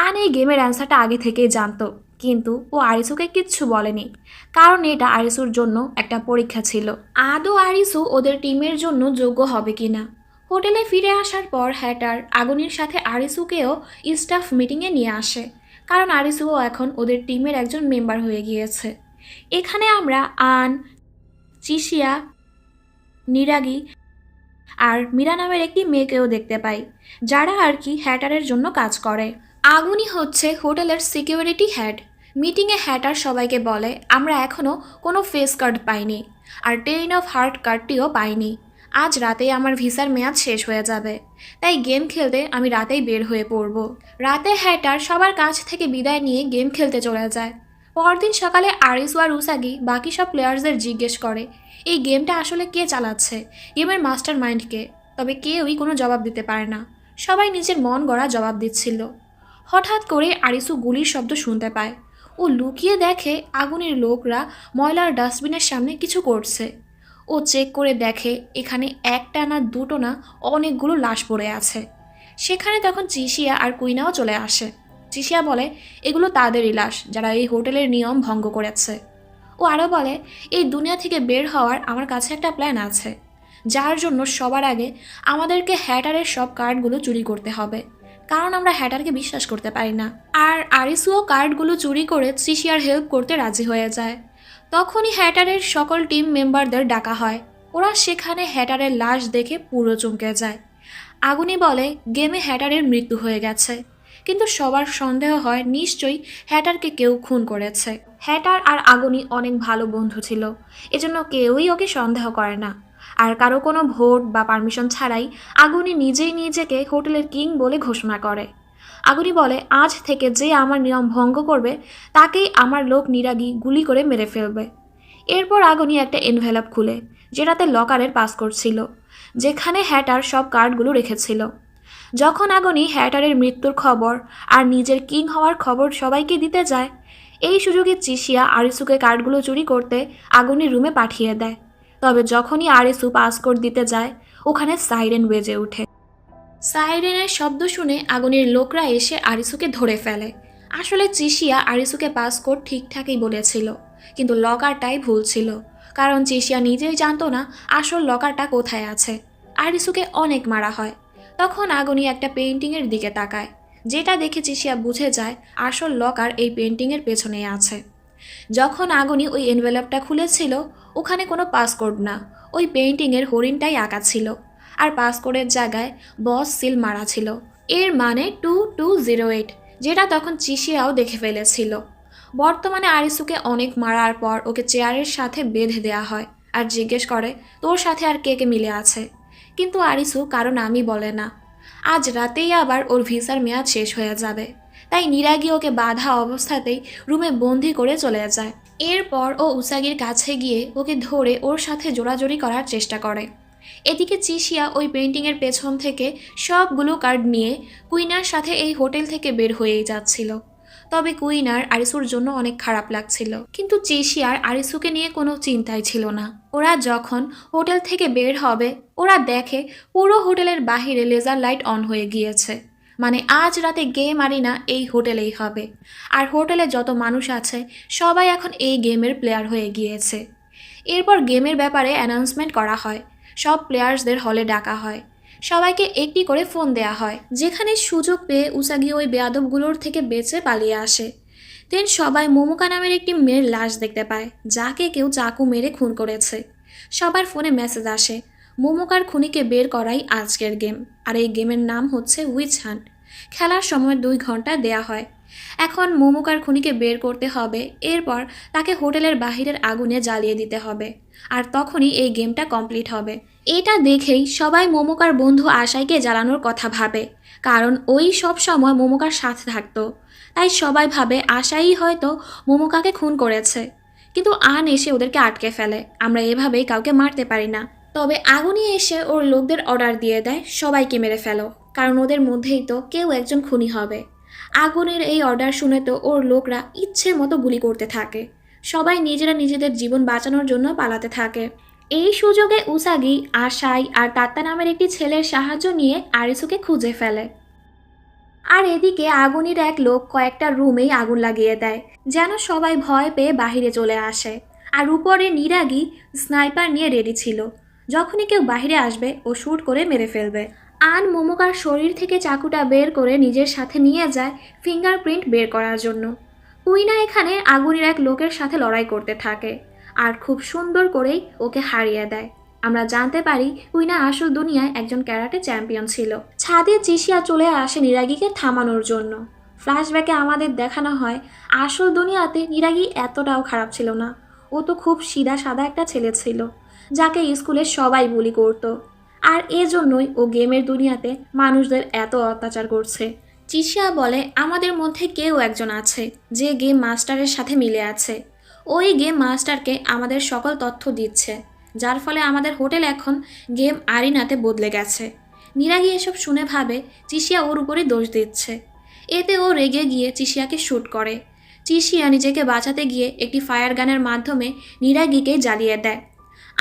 আন এই গেমের অ্যান্সারটা আগে থেকেই জানতো, কিন্তু ও আরিসুকে কিচ্ছু বলেনি, কারণ এটা আরিসুর জন্য একটা পরীক্ষা ছিল। আদৌ আরিসু ওদের টিমের জন্য যোগ্য হবে কিনা। হোটেলে ফিরে আসার পর হ্যাটার আগুনের সাথে আরিসুকেও স্টাফ মিটিংয়ে নিয়ে আসে, কারণ আরিসুও এখন ওদের টিমের একজন মেম্বার হয়ে গিয়েছে। এখানে আমরা আন, চিশিয়া, নিরাগি আর মীরা নামের একটি মেয়েকেও দেখতে পাই, যারা আর কি হ্যাটারের জন্য কাজ করে। আগুনই হচ্ছে হোটেলের সিকিউরিটি হেড। মিটিংয়ে হ্যাটার সবাইকে বলে, আমরা এখনও কোনো ফেস কার্ড পাইনি, আর 10 অফ হার্ট কার্ডটিও পাইনি। আজ রাতেই আমার ভিসার মেয়াদ শেষ হয়ে যাবে, তাই গেম খেলতে আমি রাতেই বের হয়ে পড়ব। রাতে হ্যাটার সবার কাছ থেকে বিদায় নিয়ে গেম খেলতে চলে যায়। পরদিন সকালে আরিসু আর উসাগি বাকি সব প্লেয়ার্সদের জিজ্ঞেস করে, এই গেমটা আসলে কে চালাচ্ছে, গেমের মাস্টার মাইন্ডকে। তবে কেউই কোনো জবাব দিতে পারে না, সবাই নিজের মন গড়া জবাব দিচ্ছিল। হঠাৎ করে আরিসু গুলির শব্দ শুনতে পায়। ও লুকিয়ে দেখে আগুনের লোকরা ময়লার ডাস্টবিনের সামনে কিছু করছে। ও চেক করে দেখে এখানে একটা না দুটো না অনেকগুলো লাশ পড়ে আছে। সেখানে তখন চিশিয়া আর কুইনাও চলে আসে। চিশিয়া বলে এগুলো তাদেরই লাশ যারা এই হোটেলের নিয়ম ভঙ্গ করেছে। ও আরও বলে এই দুনিয়া থেকে বের হওয়ার আমার কাছে একটা প্ল্যান আছে, যার জন্য সবার আগে আমাদেরকে হ্যাটারের সব কার্ডগুলো চুরি করতে হবে, কারণ আমরা হ্যাটারকে বিশ্বাস করতে পারি না। আর আরিসুও কার্ডগুলো চুরি করে চিশিয়ার হেল্প করতে রাজি হয়ে যায়। তখনই হ্যাটারের সকল টিম মেম্বারদের ডাকা হয়। ওরা সেখানে হ্যাটারের লাশ দেখে পুরো চমকে যায়। আগুনি বলে গেমে হ্যাটারের মৃত্যু হয়ে গেছে, কিন্তু সবার সন্দেহ হয় নিশ্চয়ই হ্যাটারকে কেউ খুন করেছে। হ্যাটার আর আগুনি অনেক ভালো বন্ধু ছিল, এজন্য কেউই ওকে সন্দেহ করে না। আর কারো কোনো ভোট বা পারমিশন ছাড়াই আগুনি নিজেই নিজেকে হোটেলের কিং বলে ঘোষণা করে। আগুনি বলে আজ থেকে যে আমার নিয়ম ভঙ্গ করবে তাকেই আমার লোক নিরাগী গুলি করে মেরে ফেলবে। এরপর আগুনি একটা এনভেলপ খুলে, যেটাতে লকারের পাসকোড ছিল, যেখানে হ্যাটার সব কার্ডগুলো রেখেছিল। যখন আগুনি হ্যাটারের মৃত্যুর খবর আর নিজের কিং হওয়ার খবর সবাইকে দিতে যায়, এই সুযোগে চিশিয়া আরিসুকে কার্ডগুলো চুরি করতে আগুনির রুমে পাঠিয়ে দেয়। তবে যখনই আরিসু পাসকোড দিতে যায়, ওখানে সাইরেন বেজে ওঠে। সাইরেনের শব্দ শুনে আগুনের লোকরা এসে আরিসুকে ধরে ফেলে। আসলে চিশিয়া আরিসুকে পাসকোড ঠিকঠাকই বলেছিল, কিন্তু লকারটাই ভুল ছিল, কারণ চিশিয়া নিজেই জানতো না আসল লকারটা কোথায় আছে। আরিসুকে অনেক মারা হয়। তখন আগুনি একটা পেইন্টিংয়ের দিকে তাকায়, যেটা দেখে চিশিয়া বুঝে যায় আসল লকার এই পেইন্টিংয়ের পেছনেই আছে। যখন আগুনি ওই এনভেলপটা খুলেছিল, ওখানে কোনো পাসকোড না, ওই পেইন্টিংয়ের হরিণটাই আঁকা ছিল, আর পাসকোডের জায়গায় বস সিল মারা ছিল। এর মানে 2208, যেটা তখন চিশিয়াও দেখে ফেলেছিল। বর্তমানে আরিসুকে অনেক মারার পর ওকে চেয়ারের সাথে বেঁধে দেয়া হয় আর জিজ্ঞেস করে তোর সাথে আর কে কে মিলে আছে, কিন্তু আরিসু কারো নামই বলে না। আজ রাতেই আবার ওর ভিসার মেয়াদ শেষ হয়ে যাবে, তাই নিরাগী ওকে বাধা অবস্থাতেই রুমে বন্দি করে চলে যায়। এরপর ও উসাগির কাছে গিয়ে ওকে ধরে ওর সাথে জোড়াজোড়ি করার চেষ্টা করে। এদিকে চিশিয়া ওই পেইন্টিংয়ের পেছন থেকে সবগুলো কার্ড নিয়ে কুইনার সাথে এই হোটেল থেকে বের হয়েই যাচ্ছিল। তবে কুইনার আরিসুর জন্য অনেক খারাপ লাগছিল, কিন্তু চিশিয়ার আরিসুকে নিয়ে কোনো চিন্তাই ছিল না। ওরা যখন হোটেল থেকে বের হবে, ওরা দেখে পুরো হোটেলের বাহিরে লেজার লাইট অন হয়ে গিয়েছে, মানে আজ রাতে গেম আরিনা এই হোটেলেই হবে। আর হোটেলে যত মানুষ আছে সবাই এখন এই গেমের প্লেয়ার হয়ে গিয়েছে। এরপর গেমের ব্যাপারে অ্যানাউন্সমেন্ট করা হয়, সব প্লেয়ার্সদের হলে ডাকা হয়, সবাইকে একটি করে ফোন দেয়া হয়। যেখানে সুযোগ পেয়ে উসাগি ওই বেয়াদবগুলোর থেকে বেঁচে পালিয়ে আসে। দেন সবাই মোমোকা নামের একটি মেয়ের লাশ দেখতে পায়, যাকে কেউ চাকু মেরে খুন করেছে। সবার ফোনে মেসেজ আসে, মোমোকার খুনিকে বের করাই আজকের গেম, আর এই গেমের নাম হচ্ছে উইচ হান্ট। খেলার সময় 2 ঘন্টা দেয়া হয়। এখন মোমোকার খুনিকে বের করতে হবে, এরপর তাকে হোটেলের বাহিরের আগুনে জ্বালিয়ে দিতে হবে, আর তখনই এই গেমটা কমপ্লিট হবে। এটা দেখেই সবাই মোমোকার বন্ধু আশাইকে জ্বালানোর কথা ভাবে, কারণ ওই সব সময় মোমোকার সাথে থাকতো। তাই সবাই ভাবে আশাই হয়তো মোমোকাকে খুন করেছে, কিন্তু আন এসে ওদেরকে আটকে ফেলে। আমরা এভাবেই কাউকে মারতে পারি না। তবে আগুনি এসে ওর লোকদের অর্ডার দিয়ে দেয় সবাইকে মেরে ফেলো, কারণ ওদের মধ্যেই তো কেউ একজন খুনি হবে। আগুনের এই অর্ডার শুনে তো ওর লোকরা ইচ্ছে মতো গুলি করতে থাকে। সবাই নিজেরা নিজেদের জীবন বাঁচানোর জন্য পালাতে থাকে। এই সুযোগে উসাগি আশাই আর তাত্তা নামের একটি ছেলের সাহায্য নিয়ে আরিসুকে খুঁজে ফেলে। আর এদিকে আগুনের এক লোক কয়েকটা রুমেই আগুন লাগিয়ে দেয়, যেন সবাই ভয় পেয়ে বাহিরে চলে আসে। আর উপরে নিরাগী স্নাইপার নিয়ে রেডি ছিল, যখনই কেউ বাহিরে আসবে ও শ্যুট করে মেরে ফেলবে। আন মোমোকার শরীর থেকে চাকুটা বের করে নিজের সাথে নিয়ে যায় ফিঙ্গারপ্রিন্ট বের করার জন্য। কুইনা এখানে আগুনের এক লোকের সাথে লড়াই করতে থাকে, আর খুব সুন্দর করেই ওকে হারিয়ে দেয়। আমরা জানতে পারি কুইনা আসল দুনিয়ায় একজন ক্যারাটে চ্যাম্পিয়ন ছিল। ছাদে চিশিয়া চলে আসে নিরাগীকে থামানোর জন্য। ফ্ল্যাশব্যাকে আমাদের দেখানো হয় আসল দুনিয়াতে নিরাগী এতটাও খারাপ ছিল না। ও তো খুব সিধা সাদা একটা ছেলে ছিল, যাকে স্কুলে সবাই বুলি করত। আর এজন্যই ও গেমের দুনিয়াতে মানুষদের এত অত্যাচার করছে। চিশিয়া বলে আমাদের মধ্যে কেউ একজন আছে যে গেম মাস্টারের সাথে মিলে আছে। ওই গেম মাস্টারকে আমাদের সকল তথ্য দিচ্ছে, যার ফলে আমাদের হোটেল এখন গেম আরিনাতে বদলে গেছে। নিরাগী এসব শুনে ভাবে চিশিয়া ওর উপরে দোষ দিচ্ছে। এতে ও রেগে গিয়ে চিশিয়াকে শ্যুট করে। চিশিয়া নিজেকে বাঁচাতে গিয়ে একটি ফায়ার গানের মাধ্যমে নিরাগীকে জ্বালিয়ে দেয়।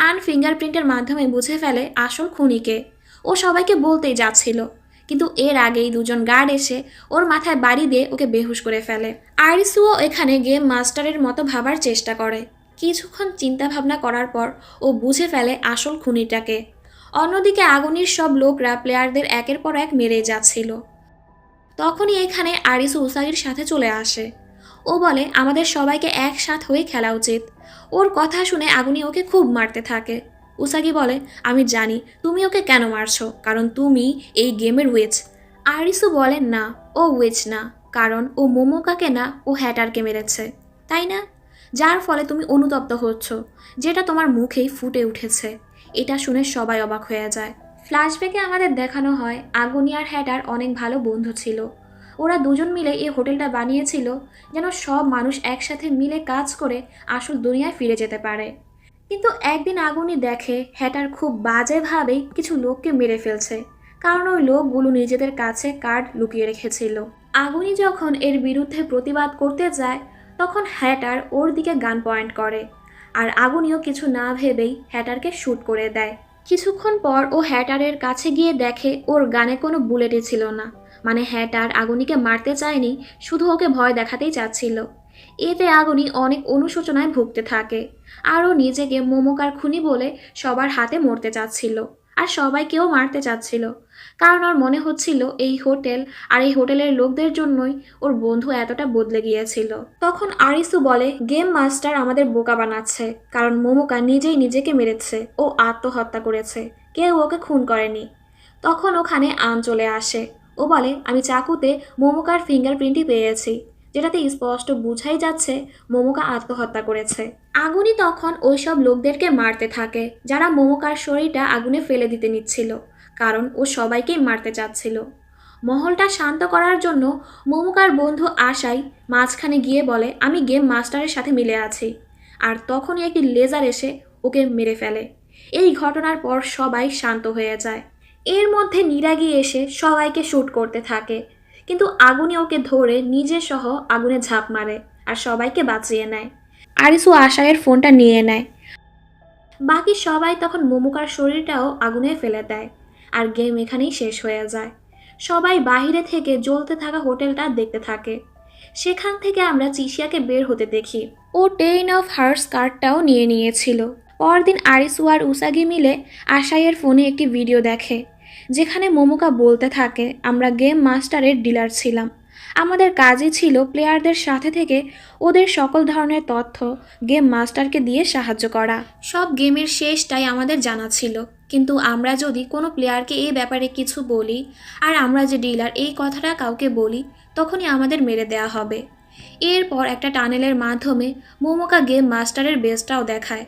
আন ফিঙ্গারপ্রিন্টের মাধ্যমে বুঝে ফেলে আসল খুনিকে। ও সবাইকে বলতেই যাচ্ছিল, কিন্তু এর আগেই দুজন গার্ড এসে ওর মাথায় বাড়ি দিয়ে ওকে বেহুশ করে ফেলে। আরিসুও এখানে গেম মাস্টারের মতো ভাবার চেষ্টা করে। কিছুক্ষণ চিন্তা ভাবনা করার পর ও বুঝে ফেলে আসল খুনিটাকে। অন্যদিকে আগুনের সব লোকরা প্লেয়ারদের একের পর এক মেরে যাচ্ছিল। তখনই এখানে আরিসু উসাগির সাথে চলে আসে। ও বলে আমাদের সবাইকে একসাথ হয়ে খেলা উচিত। ওর কথা শুনে আগুনি ওকে খুব মারতে থাকে। উসাগি বলে আমি জানি তুমি ওকে কেন মারছো, কারণ তুমি এই গেমের উইচ। আরিসু বলে না, ও উইচ না, কারণ ও মোমোকাকে না, ও হ্যাটারকে মেরেছে, তাই না? যার ফলে তুমি অনুতপ্ত হচ্ছ, যেটা তোমার মুখেই ফুটে উঠেছে। এটা শুনে সবাই অবাক হয়ে যায়। ফ্ল্যাশব্যাকে আমাদের দেখানো হয় আগুনি আর হ্যাটার অনেক ভালো বন্ধু ছিল। ওরা দুজন মিলে এই হোটেলটা বানিয়েছিল যেন সব মানুষ একসাথে মিলে কাজ করে আসল দুনিয়ায় ফিরে যেতে পারে। কিন্তু একদিন আগুনি দেখে হ্যাটার খুব বাজেভাবেই কিছু লোককে মেরে ফেলছে, কারণ ওই লোকগুলো নিজেদের কাছে কার্ড লুকিয়ে রেখেছিল। আগুনি যখন এর বিরুদ্ধে প্রতিবাদ করতে যায় তখন হ্যাটার ওর দিকে গান পয়েন্ট করে, আর আগুনিও কিছু না ভেবেই হ্যাটারকে শ্যুট করে দেয়। কিছুক্ষণ পর ও হ্যাটারের কাছে গিয়ে দেখে ওর গানে কোনো বুলেটই ছিল না। মানে হ্যাটার আগুনিকে মারতে চায়নি, শুধু ওকে ভয় দেখাতেই চাচ্ছিল। এতে আগুনি অনেক অনুশোচনায় ভুগতে থাকে, আর ও নিজেকে মোমোকার খুনি বলে সবার হাতে মরতে চাচ্ছিল, আর সবাইকেও মারতে চাচ্ছিল, কারণ ওর মনে হচ্ছিল এই হোটেল আর এই হোটেলের লোকদের জন্যই ওর বন্ধু এতটা বদলে গিয়েছিল। তখন আরিসু বলে গেম মাস্টার আমাদের বোকা বানাচ্ছে, কারণ মোমোকা নিজেই নিজেকে মেরেছে, ও আত্মহত্যা করেছে, কেউ ওকে খুন করেনি। তখন ওখানে আন চলে আসে। ও বলে আমি চাকুতে মোমোকার ফিঙ্গারপ্রিন্টই পেয়েছি, যেটাতে স্পষ্ট বুঝাই যাচ্ছে মোমোকা আত্মহত্যা করেছে। আগুনি তখন ওইসব লোকদেরকে মারতে থাকে যারা মোমোকার শরীরটা আগুনে ফেলে দিতে নিচ্ছিল, কারণ ও সবাইকেই মারতে চাচ্ছিল। মহলটা শান্ত করার জন্য মোমোকার বন্ধু আশাই মাঝখানে গিয়ে বলে আমি গেম মাস্টারের সাথে মিলে আছি, আর তখনই একটি লেজার এসে ওকে মেরে ফেলে। এই ঘটনার পর সবাই শান্ত হয়ে যায়। এর মধ্যে নিরাগি এসে সবাইকে শ্যুট করতে থাকে, কিন্তু আগুনে ওকে ধরে নিজে সহ আগুনে ঝাঁপ মারে আর সবাইকে বাঁচিয়ে নেয়। আরিসু আশায়ের ফোনটা নিয়ে নেয়। বাকি সবাই তখন মোমোকার শরীরটাও আগুনে ফেলে দেয়, আর গেম এখানেই শেষ হয়ে যায়। সবাই বাইরে থেকে জ্বলতে থাকা হোটেলটা দেখতে থাকে। সেখান থেকে আমরা চিশিয়াকে বের হতে দেখি। ও 10 অফ হার্স কার্ডটাও নিয়ে নিয়েছিল। পরদিন আরিসু আর উসাগি মিলে আশাইয়ের ফোনে একটি ভিডিও দেখে, যেখানে মোমোকা বলতে থাকে আমরা গেম মাস্টারের ডিলার ছিলাম, আমাদের কাজই ছিল প্লেয়ারদের সাথে থেকে ওদের সকল ধরনের তথ্য গেম মাস্টারকে দিয়ে সাহায্য করা। সব গেমের শেষটাই আমাদের জানা ছিল, কিন্তু আমরা যদি কোনো প্লেয়ারকে এই ব্যাপারে কিছু বলি আর আমরা যে ডিলার এই কথাটা কাউকে বলি, তখনই আমাদের মেরে দেওয়া হবে। এরপর একটা টানেলের মাধ্যমে মোমোকা গেম মাস্টারের বেসটাও দেখায়।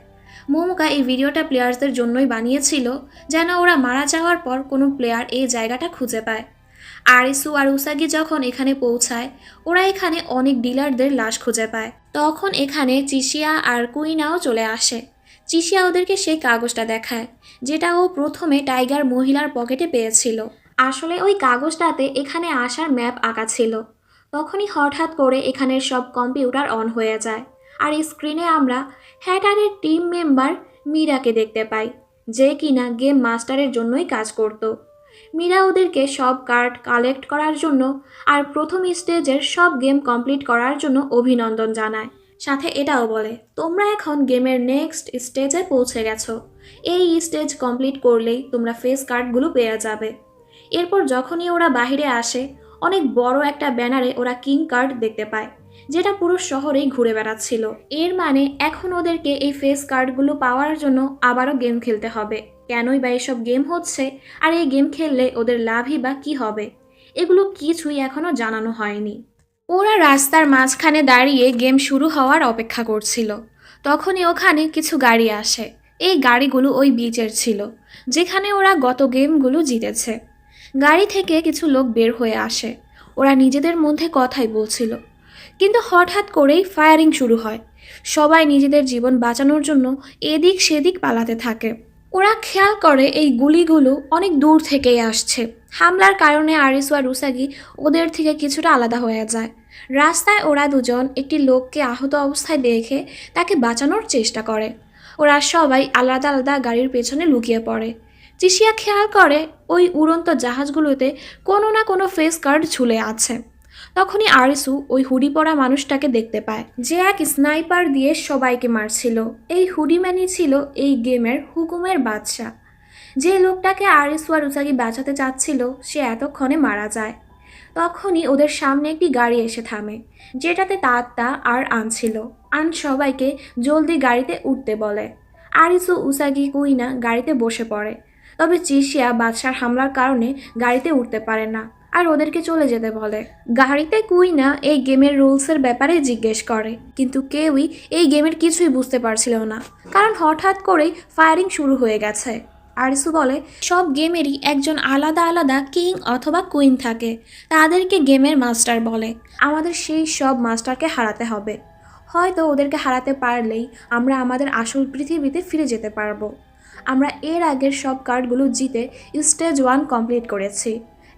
মোমোকা এই ভিডিওটা প্লেয়ার্সদের জন্যই বানিয়েছিল, যেন ওরা মারা যাওয়ার পর কোনো প্লেয়ার এই জায়গাটা খুঁজে পায়। আরিসু আর উসাগি যখন এখানে পৌঁছায়, ওরা এখানে অনেক ডিলারদের লাশ খুঁজে পায়। তখন এখানে চিশিয়া আর কুইনাও চলে আসে। চিশিয়া ওদেরকে সেই কাগজটা দেখায়, যেটা ও প্রথমে টাইগার মহিলার পকেটে পেয়েছিল। আসলে ওই কাগজটাতে এখানে আসার ম্যাপ আঁকা ছিল। তখনই হঠাৎ করে এখানের সব কম্পিউটার অন হয়ে যায়, আর স্ক্রিনে আমরা হ্যাটারের টিম মেম্বার মীরাকে দেখতে পাই, যে কিনা গেম মাস্টারের জন্যই কাজ করত। মীরা ওদেরকে সব কার্ড কালেক্ট করার জন্য আর প্রথম স্টেজের সব গেম কমপ্লিট করার জন্য অভিনন্দন জানায়। সাথে এটাও বলে তোমরা এখন গেমের নেক্সট স্টেজে পৌঁছে গেছো, এই স্টেজ কমপ্লিট করলেই তোমরা ফেস কার্ডগুলো পেয়ে যাবে। এরপর যখনই ওরা বাহিরে আসে, অনেক বড় একটা ব্যানারে ওরা কিং কার্ড দেখতে পায়, যেটা পুরো শহরেই ঘুরে বেড়াচ্ছিল। এর মানে এখন ওদেরকে এই ফেস কার্ডগুলো পাওয়ার জন্য আবারও গেম খেলতে হবে। কেনই বা এসব গেম হচ্ছে, আর এই গেম খেললে ওদের লাভই বা কী হবে, এগুলো কিছুই এখনও জানানো হয়নি। ওরা রাস্তার মাঝখানে দাঁড়িয়ে গেম শুরু হওয়ার অপেক্ষা করছিল। তখনই ওখানে কিছু গাড়ি আসে। এই গাড়িগুলো ওই বিচের ছিল, যেখানে ওরা গত গেমগুলো জিতেছে। গাড়ি থেকে কিছু লোক বের হয়ে আসে। ওরা নিজেদের মধ্যে কথাই বলছিল, কিন্তু হঠাৎ করেই ফায়ারিং শুরু হয়। সবাই নিজেদের জীবন বাঁচানোর জন্য এদিক সেদিক পালাতে থাকে। ওরা খেয়াল করে এই গুলিগুলো অনেক দূর থেকেই আসছে। হামলার কারণে আরিসু আর উসাগি ওদের থেকে কিছুটা আলাদা হয়ে যায়। রাস্তায় ওরা দুজন একটি লোককে আহত অবস্থায় দেখে তাকে বাঁচানোর চেষ্টা করে। ওরা সবাই আলাদা আলাদা গাড়ির পেছনে লুকিয়ে পড়ে। চিশিয়া খেয়াল করে ওই উড়ন্ত জাহাজগুলোতে কোনো না কোনো ফেস কার্ড ঝুলে আছে। তখনই আরিসু ওই হুডি পরা মানুষটাকে দেখতে পায়, যে এক স্নাইপার দিয়ে সবাইকে মারছিল। এই হুডিম্যানই ছিল এই গেমের হুকুমের বাদশা। যে লোকটাকে আরিসু আর উসাগি বাঁচাতে চাচ্ছিল সে এতক্ষণে মারা যায়। তখনই ওদের সামনে একটি গাড়ি এসে থামে, যেটাতে তাত্তা আর আন ছিল। আন সবাইকে জলদি গাড়িতে উঠতে বলে। আরিসু, উসাগি, কুইনা গাড়িতে বসে পড়ে। তবে চিশিয়া বাদশার হামলার কারণে গাড়িতে উঠতে পারে না আর ওদেরকে চলে যেতে বলে। গাড়িতে কুইনা এই গেমের রুলসের ব্যাপারে জিজ্ঞেস করে, কিন্তু কেউই এই গেমের কিছুই বুঝতে পারছিল না, কারণ হঠাৎ করেই ফায়ারিং শুরু হয়ে গেছে। আরিসু বলে, সব গেমেরই একজন আলাদা আলাদা কিং অথবা কুইন থাকে, তাদেরকে গেমের মাস্টার বলে। আমাদের সেই সব মাস্টারকে হারাতে হবে। হয়তো ওদেরকে হারাতে পারলেই আমরা আমাদের আসল পৃথিবীতে ফিরে যেতে পারবো। আমরা এর আগের সব কার্ডগুলো জিতে স্টেজ 1 কমপ্লিট করেছি।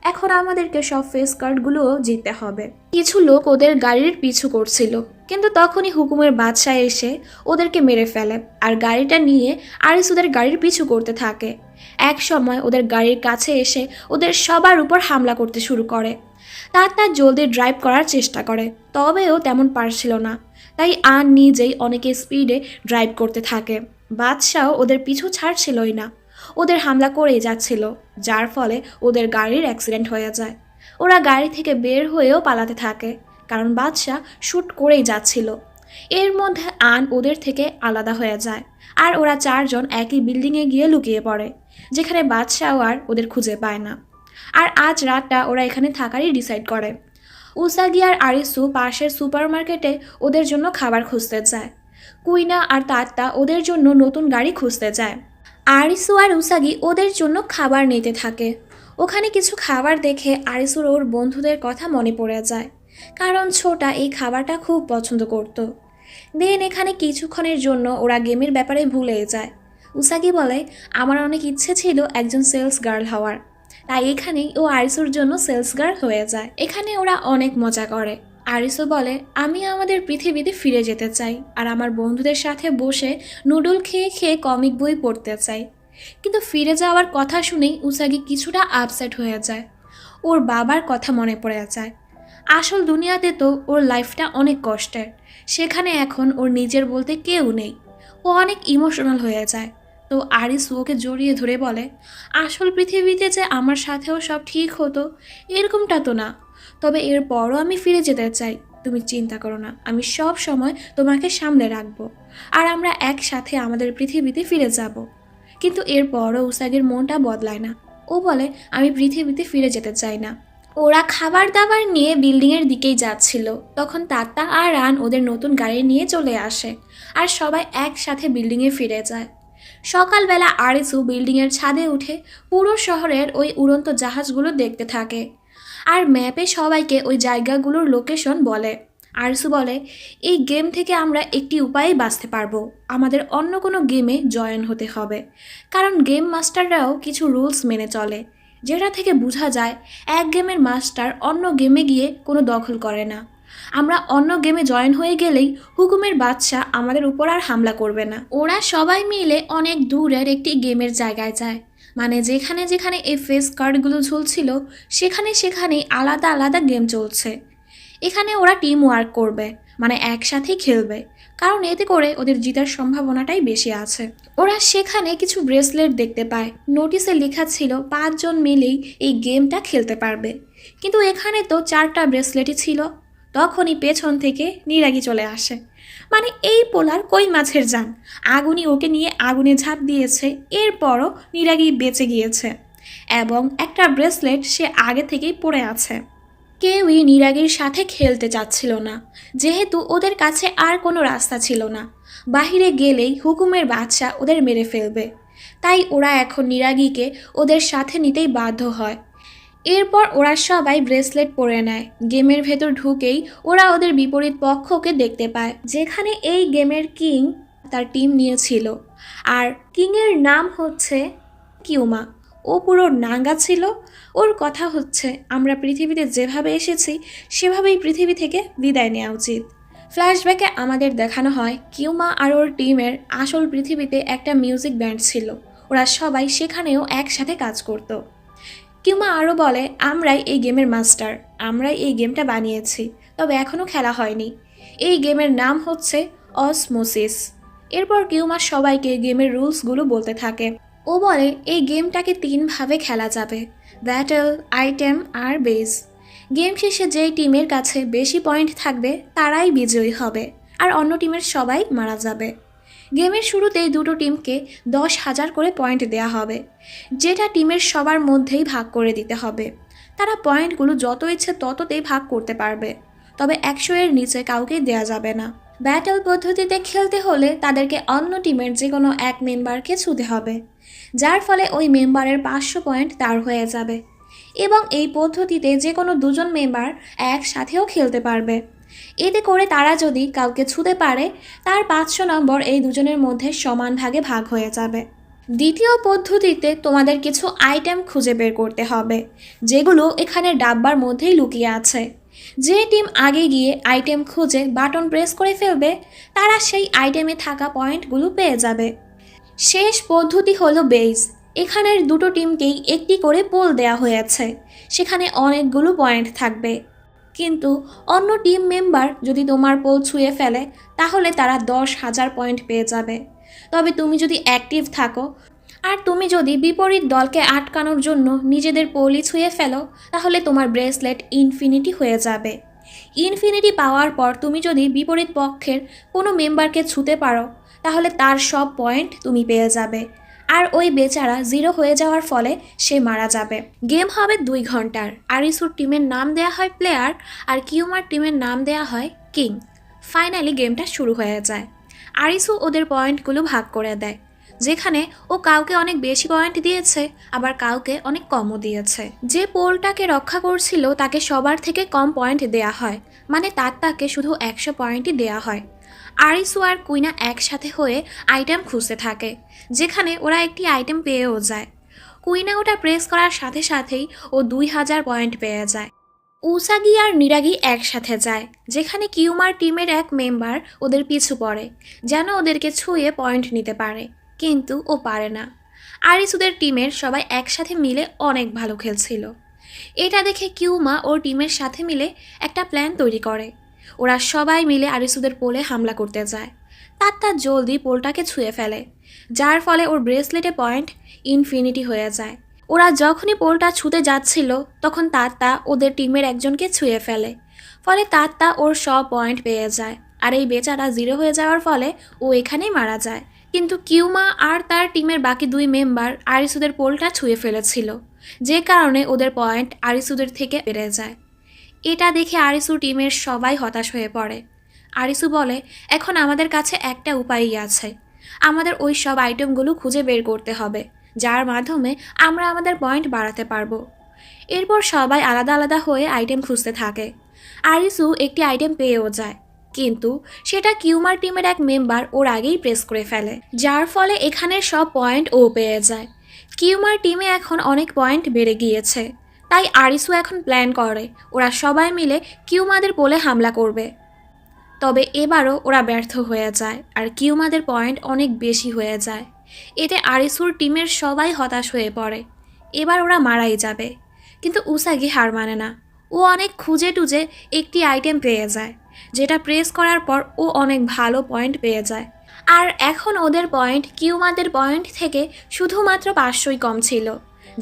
এখন আমাদেরকে সব ফেস কার্ডগুলোও জিততে হবে। কিছু লোক ওদের গাড়ির পিছু করছিল, কিন্তু তখনই হুকুমের বাদশা এসে ওদেরকে মেরে ফেলে আর গাড়িটা নিয়ে আরিসুদের গাড়ির পিছু করতে থাকে। এক সময় ওদের গাড়ির কাছে এসে ওদের সবার উপর হামলা করতে শুরু করে। তার জলদি ড্রাইভ করার চেষ্টা করে, তবেও তেমন পারছিল না। তাই আন নিজেই অনেক স্পিডে ড্রাইভ করতে থাকে। বাদশাও ওদের পিছু ছাড়ছিলই না, ওদের হামলা করেই যাচ্ছিল, যার ফলে ওদের গাড়ির অ্যাক্সিডেন্ট হয়ে যায়। ওরা গাড়ি থেকে বের হয়েও পালাতে থাকে, কারণ বাদশা শ্যুট করেই যাচ্ছিল। এর মধ্যে আন ওদের থেকে আলাদা হয়ে যায় আর ওরা চারজন একই বিল্ডিংয়ে গিয়ে লুকিয়ে পড়ে, যেখানে বাদশাও আর ওদের খুঁজে পায় না। আর আজ রাতটা ওরা এখানে থাকারই ডিসাইড করে। উসাগি আর আরিসু পাশের সুপারমার্কেটে ওদের জন্য খাবার খুঁজতে যায়। কুইনা আর তাত্তা ওদের জন্য নতুন গাড়ি খুঁজতে যায়। আরিসু আর উসাগি ওদের জন্য খাবার নিতে থাকে। ওখানে কিছু খাবার দেখে আরিসুর ওর বন্ধুদের কথা মনে পড়ে যায়, কারণ ছোটা এই খাবারটা খুব পছন্দ করত। দেন এখানে কিছুক্ষণের জন্য ওরা গেমের ব্যাপারে ভুলে যায়। উসাগি বলে, আমার অনেক ইচ্ছে ছিল একজন সেলস গার্ল হওয়ার, তাই এখানেই ও আরিসুর জন্য সেলস গার্ল হয়ে যায়। এখানে ওরা অনেক মজা করে। আরিসু বলে, আমি আমাদের পৃথিবীতে ফিরে যেতে চাই আর আমার বন্ধুদের সাথে বসে নুডল খেয়ে খেয়ে কমিক বই পড়তে চাই। কিন্তু ফিরে যাওয়ার কথা শুনেই উসাগি কিছুটা আপসেট হয়ে যায়। ওর বাবার কথা মনে পড়ে যায়। আসল দুনিয়াতে তো ওর লাইফটা অনেক কষ্টের, সেখানে এখন ওর নিজের বলতে কেউ নেই। ও অনেক ইমোশনাল হয়ে যায়। তো আরিসু ওকে জড়িয়ে ধরে বলে, আসল পৃথিবীতে যে আমার সাথেও সব ঠিক হতো এরকমটা তো না, তবে এরপরও আমি ফিরে যেতে চাই। তুমি চিন্তা করো না, আমি সব সময় তোমাকে সামলে রাখবো আর আমরা একসাথে আমাদের পৃথিবীতে ফিরে যাব। কিন্তু এরপরও উসাগির মনটা বদলায় না। ও বলে, আমি পৃথিবীতে ফিরে যেতে চাই না। ওরা খাবার দাবার নিয়ে বিল্ডিংয়ের দিকেই যাচ্ছিল, তখন তাত্তা আর রান ওদের নতুন গাড়ি নিয়ে চলে আসে আর সবাই একসাথে বিল্ডিংয়ে ফিরে যায়। সকালবেলা আরিসু বিল্ডিংয়ের ছাদে উঠে পুরো শহরের ওই উড়ন্ত জাহাজগুলো দেখতে থাকে আর ম্যাপে সবাইকে ওই জায়গাগুলোর লোকেশন বলে। আরিসু বলে, এই গেম থেকে আমরা একটি উপায়ে বাঁচতে পারবো, আমাদের অন্য কোনো গেমে জয়েন হতে হবে, কারণ গেম মাস্টাররাও কিছু রুলস মেনে চলে, যেটা থেকে বোঝা যায় এক গেমের মাস্টার অন্য গেমে গিয়ে কোনো দখল করে না। আমরা অন্য গেমে জয়েন হয়ে গেলেই হুকুমের বাদশা আমাদের উপর আর হামলা করবে না। ওরা সবাই মিলে অনেক দূরের একটি গেমের জায়গায় যায়, মানে যেখানে যেখানে এই ফেস কার্ডগুলো ঝুলছিল সেখানে সেখানেই আলাদা আলাদা গেম চলছে। এখানে ওরা টিম ওয়ার্ক করবে, মানে একসাথেই খেলবে, কারণ এতে করে ওদের জিতার সম্ভাবনাটাই বেশি আছে। ওরা সেখানে কিছু ব্রেসলেট দেখতে পায়, নোটিশে লেখা ছিল 5 জন মিলেই এই গেমটা খেলতে পারবে, কিন্তু এখানে তো 4টা ব্রেসলেটই ছিল। তখনই পেছন থেকে নিরাগি চলে আসে, মানে এই পোলার কই মাছের জান, আগুনই ওকে নিয়ে আগুনে ঝাঁপ দিয়েছে, এরপরও নিরাগি বেঁচে গিয়েছে এবং একটা ব্রেসলেট সে আগে থেকেই পড়ে আছে। কেউই নিরাগির সাথে খেলতে চাচ্ছিল না, যেহেতু ওদের কাছে আর কোনো রাস্তা ছিল না, বাহিরে গেলেই হুকুমের বাদশা ওদের মেরে ফেলবে। তাই ওরা এখন নিরাগিকে ওদের সাথে নিতেই বাধ্য হয়। এরপর ওরা সবাই ব্রেসলেট পরে নেয়। গেমের ভেতর ঢুকেই ওরা ওদের বিপরীত পক্ষকে দেখতে পায়, যেখানে এই গেমের কিং তার টিম নিয়েছিল, আর কিংয়ের নাম হচ্ছে কিউমা। ও পুরো নাঙ্গা ছিল। ওর কথা হচ্ছে, আমরা পৃথিবীতে যেভাবে এসেছি সেভাবেই পৃথিবী থেকে বিদায় নেওয়া উচিত। ফ্ল্যাশব্যাকে আমাদের দেখানো হয় কিউমা আর ওর টিমের আসল পৃথিবীতে একটা মিউজিক ব্যান্ড ছিল, ওরা সবাই সেখানেও একসাথে কাজ করত। কিউমা আরও বলে, আমরাই এই গেমের মাস্টার, আমরাই এই গেমটা বানিয়েছি, তবে এখনও খেলা হয়নি। এই গেমের নাম হচ্ছে অসমোসিস। এরপর কিউমা সবাইকে গেমের রুলসগুলো বলতে থাকে। ও বলে এই গেমটাকে 3ভাবে খেলা যাবে: ব্যাটেল, আইটেম আর বেস। গেম শেষে যেই টিমের কাছে বেশি পয়েন্ট থাকবে তারাই বিজয়ী হবে, আর অন্য টিমের সবাই মারা যাবে। গেমের শুরুতেই দুটো টিমকে 10,000 করে পয়েন্ট দেয়া হবে, যেটা টিমের সবার মধ্যেই ভাগ করে দিতে হবে। তারা পয়েন্টগুলো যত ইচ্ছে তততেই ভাগ করতে পারবে, তবে 100 এর নিচে কাউকে দেয়া যাবে না। ব্যাটেল পদ্ধতিতে খেলতে হলে তাদেরকে অন্য টিমের যে কোনো এক মেম্বারকে ছুঁতে হবে, যার ফলে ওই মেম্বারের 500 পয়েন্ট তার হয়ে যাবে, এবং এই পদ্ধতিতে যে কোনো দুজন মেম্বার একসাথেও খেলতে পারবে। এতে করে তারা যদি কাউকে ছুঁতে পারে, তার 500 নম্বর এই দুজনের মধ্যে সমান ভাগে ভাগ হয়ে যাবে। দ্বিতীয় পদ্ধতিতে তোমাদের কিছু আইটেম খুঁজে বের করতে হবে, যেগুলো এখানে ডাব্বার মধ্যেই লুকিয়ে আছে। যে টিম আগে গিয়ে আইটেম খুঁজে বাটন প্রেস করে ফেলবে, তারা সেই আইটেমে থাকা পয়েন্টগুলো পেয়ে যাবে। শেষ পদ্ধতি হলো বেস। এখানের দুটো টিমকেই একটি করে পোল দেয়া হয়েছে, সেখানে অনেকগুলো পয়েন্ট থাকবে। কিন্তু অন্য টিম মেম্বার যদি তোমার পোল ছুঁয়ে ফেলে, তাহলে তারা 10,000 পয়েন্ট পেয়ে যাবে। তবে তুমি যদি অ্যাক্টিভ থাকো আর তুমি যদি বিপরীত দলকে আটকানোর জন্য নিজেদের পোলই ছুঁয়ে ফেলো, তাহলে তোমার ব্রেসলেট ইনফিনিটি হয়ে যাবে। ইনফিনিটি পাওয়ার পর তুমি যদি বিপরীত পক্ষের কোনো মেম্বারকে ছুঁতে পারো, তাহলে তার সব পয়েন্ট তুমি পেয়ে যাবে, আর ওই বেচারা 0 হয়ে যাওয়ার ফলে সে মারা যাবে। গেম হবে 2 ঘন্টার। আরিসুর টিমের নাম দেয়া হয় প্লেয়ার, আর কিউমার টিমের নাম দেয়া হয় কিং। ফাইনালি গেমটা শুরু হয়ে যায়। আরিসু ওদের পয়েন্টগুলো ভাগ করে দেয়, যেখানে ও কাউকে অনেক বেশি পয়েন্ট দিয়েছে, আবার কাউকে অনেক কমও দিয়েছে। যে পোলটাকে রক্ষা করছিল তাকে সবার থেকে কম পয়েন্ট দেয়া হয়, মানে তাকে শুধু 100 পয়েন্টই দেয়া হয়। আরিসু আর কুইনা একসাথে হয়ে আইটেম খুঁজতে থাকে, যেখানে ওরা একটি আইটেম পেয়েও যায়। কুইনা ওটা প্রেস করার সাথে সাথেই ও 2000 পয়েন্ট পেয়ে যায়। উসাগি আর নিরাগি একসাথে যায়, যেখানে কিউমার টিমের এক মেম্বার ওদের পিছু পড়ে, যেন ওদেরকে ছুঁয়ে পয়েন্ট নিতে পারে, কিন্তু ও পারে না। আরিসুদের টিমের সবাই একসাথে মিলে অনেক ভালো খেলছিল। এটা দেখে কিউমা ওর টিমের সাথে মিলে একটা প্ল্যান তৈরি করে। ওরা সবাই মিলে আরিসুদের পোলে হামলা করতে যায়। তার জলদি পোলটাকে ছুঁয়ে ফেলে, যার ফলে ওর ব্রেসলেটে পয়েন্ট ইনফিনিটি হয়ে যায়। ওরা যখনই পোলটা ছুঁতে যাচ্ছিল, তখন তাত্তা ওদের টিমের একজনকে ছুঁয়ে ফেলে, ফলে তাত্তা ওর সব পয়েন্ট পেয়ে যায়, আর এই বেচারা 0 হয়ে যাওয়ার ফলে ও এখানেই মারা যায়। কিন্তু কিউমা আর তার টিমের বাকি 2 মেম্বার আরিসুদের পোলটা ছুঁয়ে ফেলেছিল, যে কারণে ওদের পয়েন্ট আরিসুদের থেকে বেড়ে যায়। এটা দেখে আরিসু টিমের সবাই হতাশ হয়ে পড়ে। আরিসু বলে, এখন আমাদের কাছে একটা উপায়ই আছে, আমাদের ওই সব আইটেমগুলো খুঁজে বের করতে হবে, যার মাধ্যমে আমরা আমাদের পয়েন্ট বাড়াতে পারবো। এরপর সবাই আলাদা আলাদা হয়ে আইটেম খুঁজতে থাকে। আরিসু একটি আইটেম পেয়েও যায়, কিন্তু সেটা কিউমার টিমের এক মেম্বার ওর আগেই প্রেস করে ফেলে, যার ফলে এখানের সব পয়েন্ট ও পেয়ে যায়। কিউমার টিমে এখন অনেক পয়েন্ট বেড়ে গিয়েছে, তাই আরিসু এখন প্ল্যান করে ওরা সবাই মিলে কিউমাদের পোলে হামলা করবে। তবে এবারও ওরা ব্যর্থ হয়ে যায়, আর কিউমাদের পয়েন্ট অনেক বেশি হয়ে যায়। এতে আরিসুর টিমের সবাই হতাশ হয়ে পড়ে। এবার ওরা মারাই যাবে, কিন্তু উসাগি হার মানে না। ও অনেক খুঁজে টুজে একটি আইটেম পেয়ে যায়, যেটা প্রেস করার পর ও অনেক ভালো পয়েন্ট পেয়ে যায়। আর এখন ওদের পয়েন্ট কিউমাদের পয়েন্ট থেকে শুধুমাত্র 500ই কম ছিল,